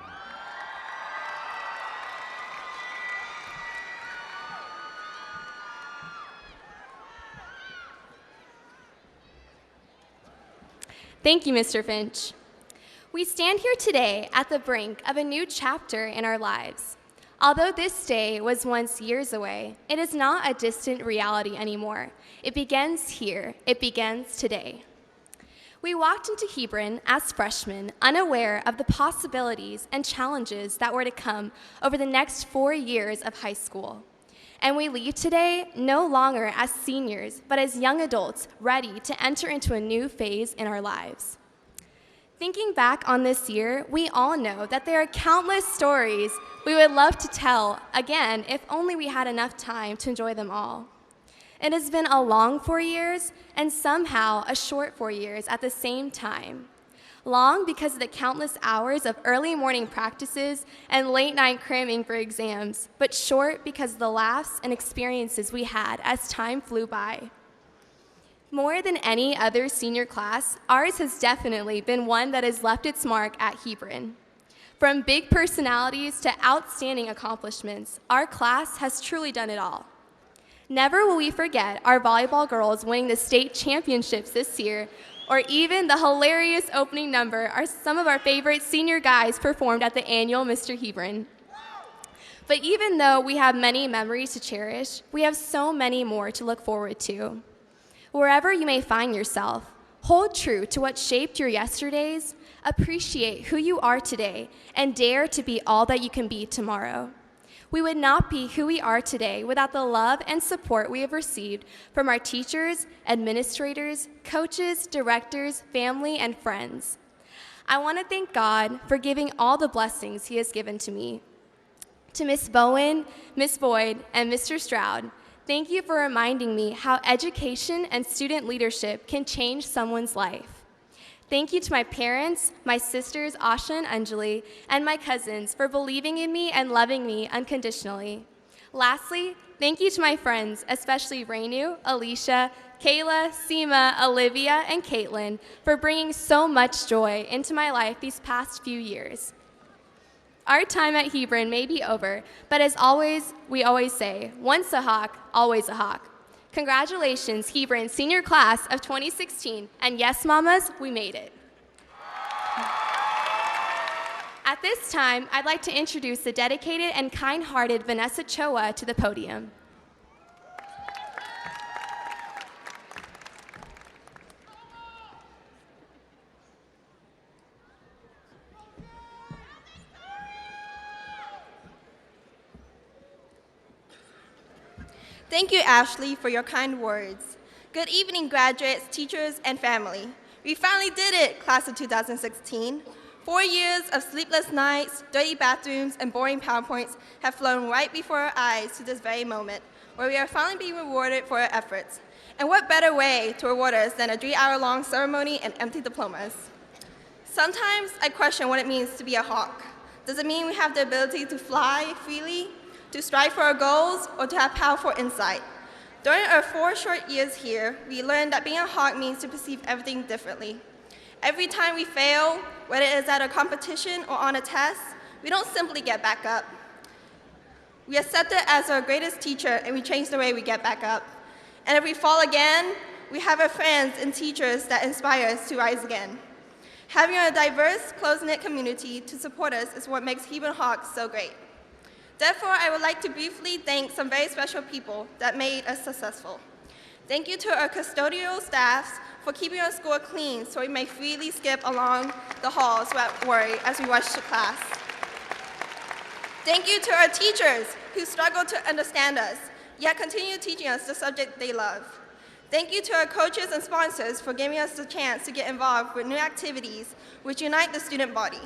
Thank you, Mr. Finch. We stand here today at the brink of a new chapter in our lives. Although this day was once years away, it is not a distant reality anymore. It begins here. It begins today. We walked into Hebron as freshmen, unaware of the possibilities and challenges that were to come over the next 4 years of high school. And we leave today no longer as seniors, but as young adults ready to enter into a new phase in our lives. Thinking back on this year, we all know that there are countless stories we would love to tell, again, if only we had enough time to enjoy them all. It has been a long 4 years and somehow a short 4 years at the same time. Long because of the countless hours of early morning practices and late night cramming for exams, but short because of the laughs and experiences we had as time flew by. More than any other senior class, ours has definitely been one that has left its mark at Hebron. From big personalities to outstanding accomplishments, our class has truly done it all. Never will we forget our volleyball girls winning the state championships this year, or even the hilarious opening number some of our favorite senior guys performed at the annual Mr. Hebron. But even though we have many memories to cherish, we have so many more to look forward to. Wherever you may find yourself, hold true to what shaped your yesterdays, appreciate who you are today, and dare to be all that you can be tomorrow. We would not be who we are today without the love and support we have received from our teachers, administrators, coaches, directors, family, and friends. I want to thank God for giving all the blessings He has given to me. To Miss Bowen, Miss Boyd, and Mr. Stroud, thank you for reminding me how education and student leadership can change someone's life. Thank you to my parents, my sisters, Asha and Anjali, and my cousins for believing in me and loving me unconditionally. Lastly, thank you to my friends, especially Rainu, Alicia, Kayla, Seema, Olivia, and Caitlin, for bringing so much joy into my life these past few years. Our time at Hebron may be over, but as always, we always say, once a Hawk, always a Hawk. Congratulations, Hebron senior class of 2016, and yes, mamas, we made it. At this time, I'd like to introduce the dedicated and kind-hearted Vanessa Choa to the podium. Thank you, Ashley, for your kind words. Good evening, graduates, teachers, and family. We finally did it, class of 2016. 4 years of sleepless nights, dirty bathrooms, and boring PowerPoints have flown right before our eyes to this very moment, where we are finally being rewarded for our efforts. And what better way to reward us than a 3-hour-long ceremony and empty diplomas? Sometimes I question what it means to be a hawk. Does it mean we have the ability to fly freely, to strive for our goals, or to have powerful insight? During our 4 short years here, we learned that being a hawk means to perceive everything differently. Every time we fail, whether it is at a competition or on a test, we don't simply get back up. We accept it as our greatest teacher, and we change the way we get back up. And if we fall again, we have our friends and teachers that inspire us to rise again. Having a diverse, close-knit community to support us is what makes Hebron Hawks so great. Therefore, I would like to briefly thank some very special people that made us successful. Thank you to our custodial staffs for keeping our school clean so we may freely skip along the halls without worry as we rush to class. Thank you to our teachers who struggle to understand us, yet continue teaching us the subject they love. Thank you to our coaches and sponsors for giving us the chance to get involved with new activities which unite the student body.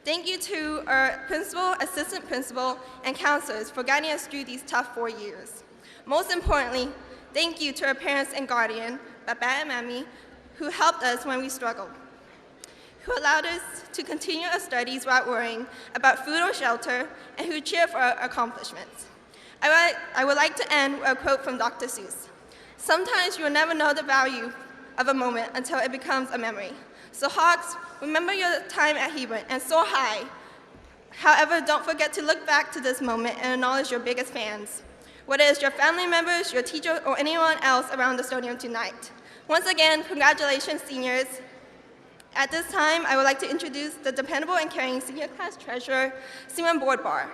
Thank you to our principal, assistant principal, and counselors for guiding us through these tough 4 years. Most importantly, thank you to our parents and guardian, Papa and Mammy, who helped us when we struggled, who allowed us to continue our studies without worrying about food or shelter, and who cheer for our accomplishments. I would like to end with a quote from Dr. Seuss. Sometimes you will never know the value of a moment until it becomes a memory. So Hawks, remember your time at Hebron and soar high. However, don't forget to look back to this moment and acknowledge your biggest fans, whether it's your family members, your teacher, or anyone else around the stadium tonight. Once again, congratulations, seniors. At this time, I would like to introduce the dependable and caring senior class treasurer, Simon Boardbar.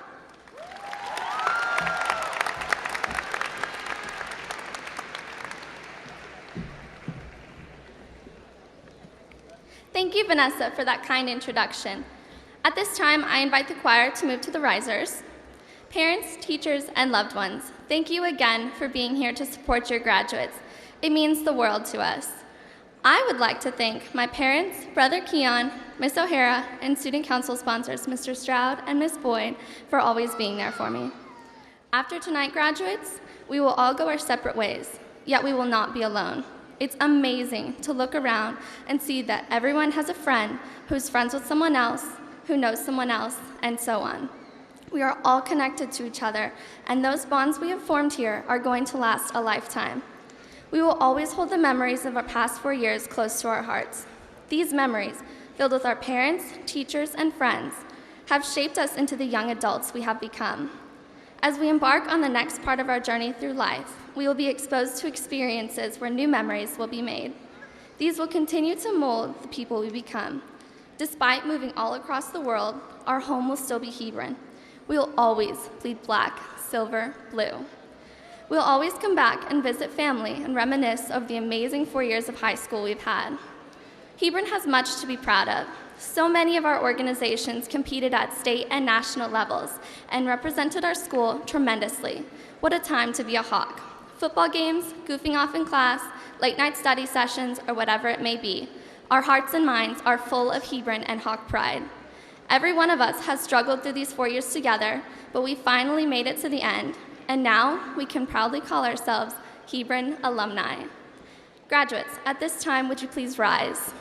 Thank you, Vanessa, for that kind introduction. At this time, I invite the choir to move to the risers. Parents, teachers, and loved ones, thank you again for being here to support your graduates. It means the world to us. I would like to thank my parents, Brother Keon, Miss O'Hara, and student council sponsors, Mr. Stroud and Miss Boyd, for always being there for me. After tonight, graduates, we will all go our separate ways, yet we will not be alone. It's amazing to look around and see that everyone has a friend who's friends with someone else, who knows someone else, and so on. We are all connected to each other, and those bonds we have formed here are going to last a lifetime. We will always hold the memories of our past 4 years close to our hearts. These memories, filled with our parents, teachers, and friends, have shaped us into the young adults we have become. As we embark on the next part of our journey through life, we will be exposed to experiences where new memories will be made. These will continue to mold the people we become. Despite moving all across the world, our home will still be Hebron. We will always bleed black, silver, blue. We'll always come back and visit family and reminisce of the amazing 4 years of high school we've had. Hebron has much to be proud of. So many of our organizations competed at state and national levels and represented our school tremendously. What a time to be a Hawk. Football games, goofing off in class, late night study sessions, or whatever it may be. Our hearts and minds are full of Hebron and Hawk pride. Every one of us has struggled through these 4 years together, but we finally made it to the end. And now we can proudly call ourselves Hebron alumni. Graduates, at this time, would you please rise?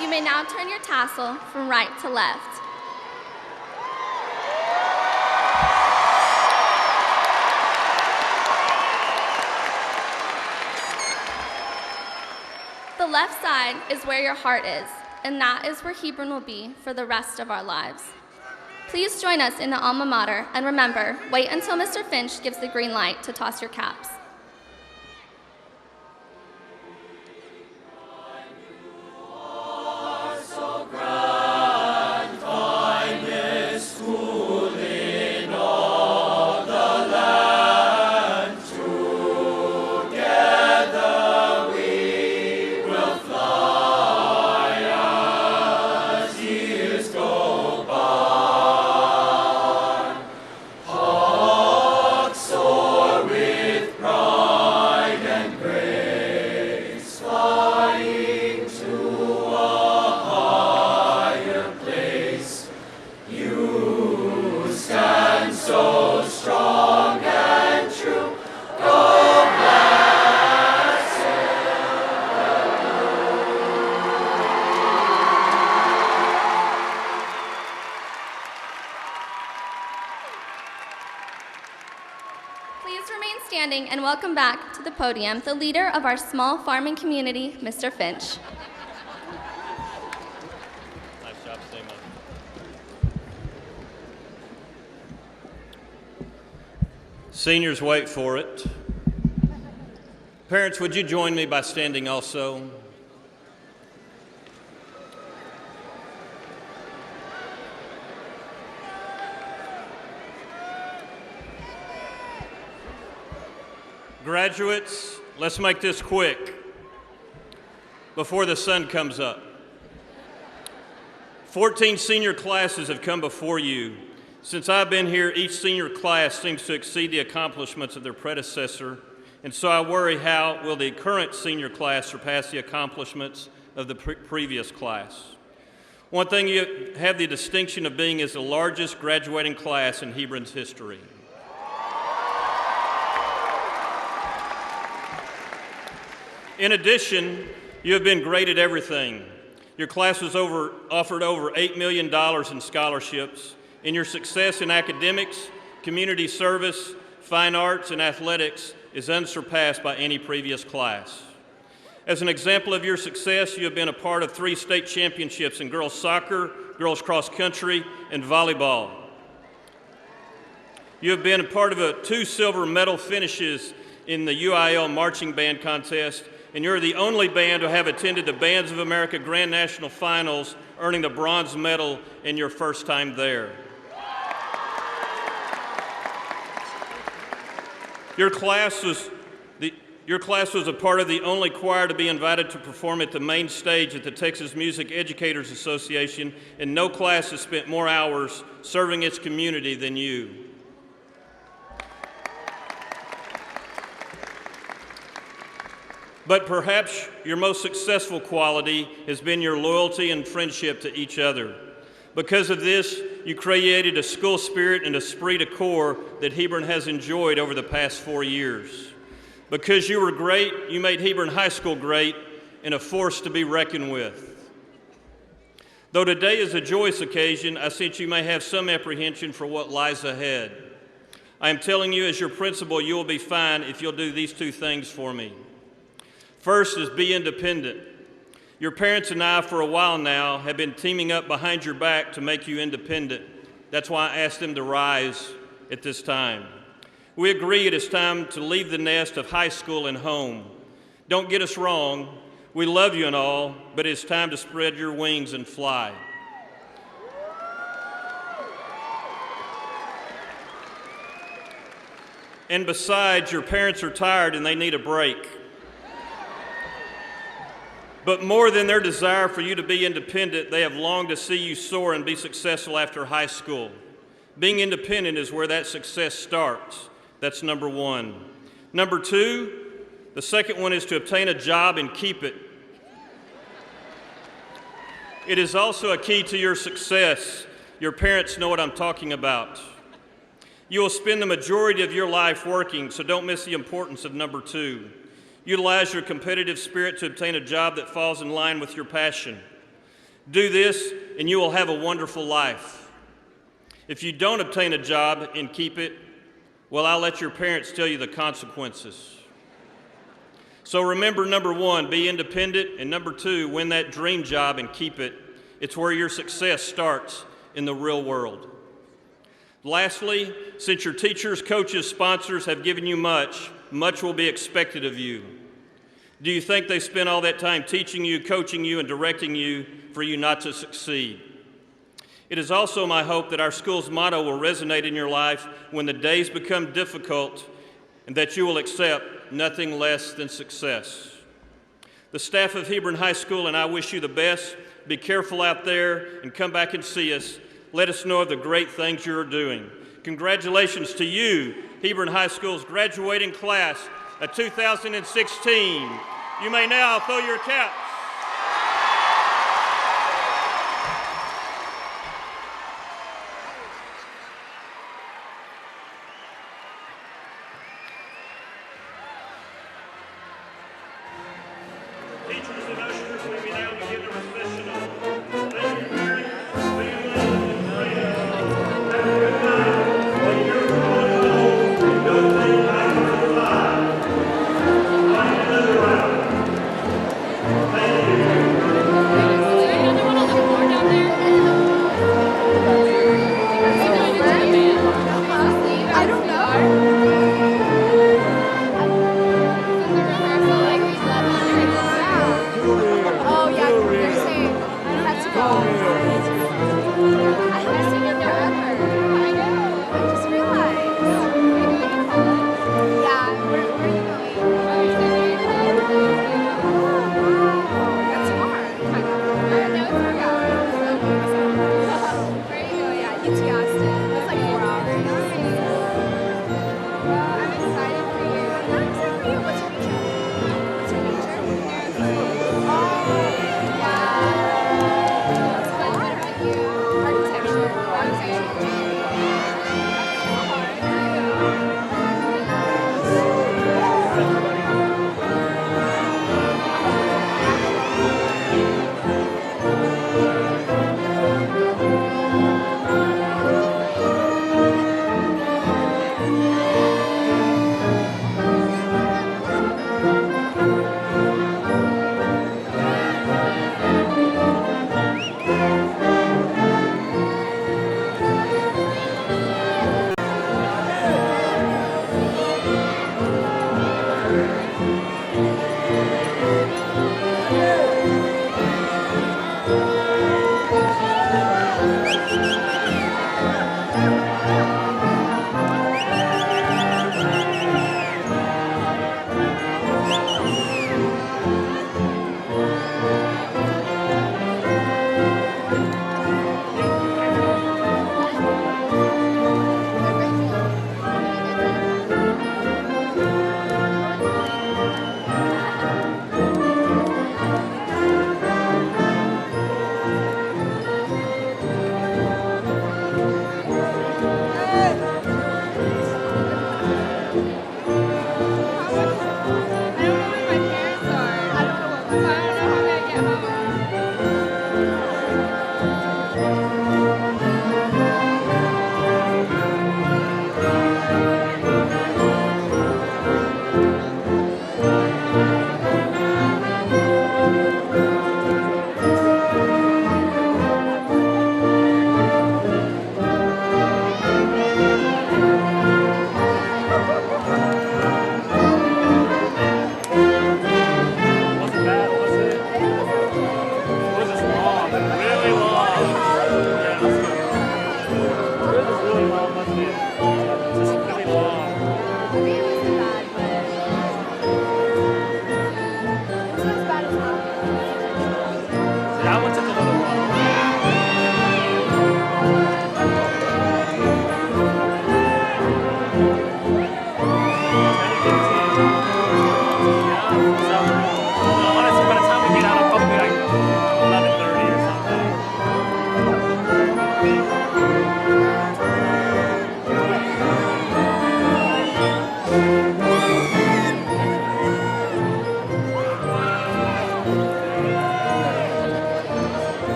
You may now turn your tassel from right to left. The left side is where your heart is, and that is where Hebron will be for the rest of our lives. Please join us in the alma mater, and remember, wait until Mr. Finch gives the green light to toss your caps. And welcome back to the podium, the leader of our small farming community, Mr. Finch. Nice job, Simon. Seniors, wait for it. Parents, would you join me by standing also? Graduates, let's make this quick before the sun comes up. 14 senior classes have come before you. Since I've been here, each senior class seems to exceed the accomplishments of their predecessor, and so I worry, how will the current senior class surpass the accomplishments of the previous class? One thing you have the distinction of being is the largest graduating class in Hebron's history. In addition, you have been great at everything. Your class was offered over $8 million in scholarships, and your success in academics, community service, fine arts, and athletics is unsurpassed by any previous class. As an example of your success, you have been a part of 3 state championships in girls soccer, girls cross country, and volleyball. You have been a part of 2 silver medal finishes in the UIL marching band contest, and you're the only band to have attended the Bands of America Grand National Finals, earning the bronze medal in your first time there. Your class was a part of the only choir to be invited to perform at the main stage at the Texas Music Educators Association, and no class has spent more hours serving its community than you. But perhaps your most successful quality has been your loyalty and friendship to each other. Because of this, you created a school spirit and esprit de corps that Hebron has enjoyed over the past 4 years. Because you were great, you made Hebron High School great and a force to be reckoned with. Though today is a joyous occasion, I sense you may have some apprehension for what lies ahead. I am telling you, as your principal, you will be fine if you'll do these 2 things for me. First is be independent. Your parents and I, for a while now, have been teaming up behind your back to make you independent. That's why I asked them to rise at this time. We agree it is time to leave the nest of high school and home. Don't get us wrong, we love you and all, but it's time to spread your wings and fly. And besides, your parents are tired and they need a break. But more than their desire for you to be independent, they have longed to see you soar and be successful after high school. Being independent is where that success starts. That's number 1. Number 2, the second one is to obtain a job and keep it. It is also a key to your success. Your parents know what I'm talking about. You will spend the majority of your life working, so don't miss the importance of number 2. Utilize your competitive spirit to obtain a job that falls in line with your passion. Do this, and you will have a wonderful life. If you don't obtain a job and keep it, well, I'll let your parents tell you the consequences. So remember, number 1, be independent, and number 2, win that dream job and keep it. It's where your success starts in the real world. Lastly, since your teachers, coaches, sponsors have given you much will be expected of you. Do you think they spent all that time teaching you, coaching you, and directing you for you not to succeed? It is also my hope that our school's motto will resonate in your life when the days become difficult, and that you will accept nothing less than success. The staff of Hebron High School and I wish you the best. Be careful out there and come back and see us. Let us know of the great things you're doing. Congratulations to you, Hebron High School's graduating class of 2016. You may now throw your caps. Teachers and ushers, we may now begin the recessional. Thank you very much. Thank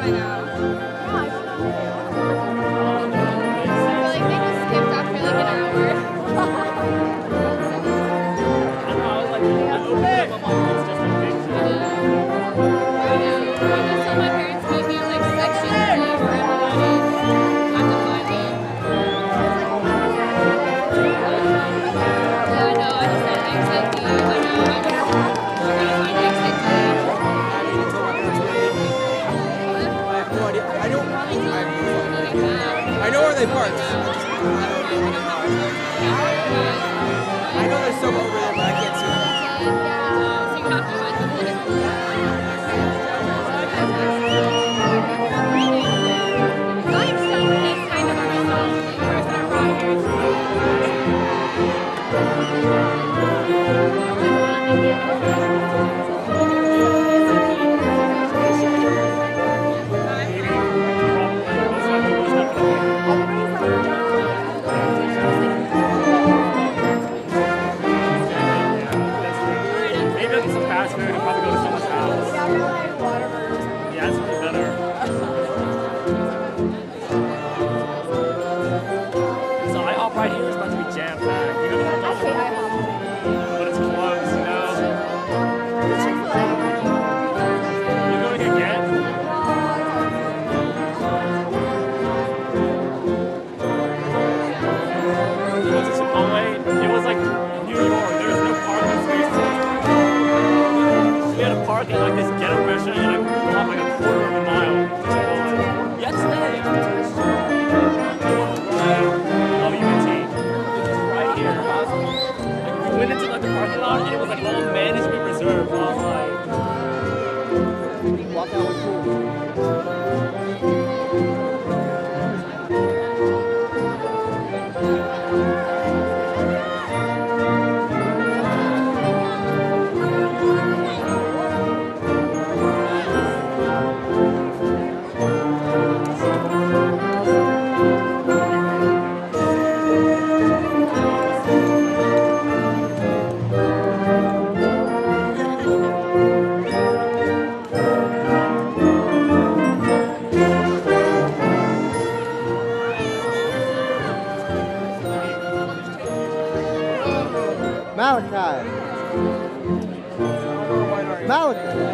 by now. I feel like they just skipped after like an hour. I know where they parked. I know there's some over there, but I can't see them. Malachi. Malachi.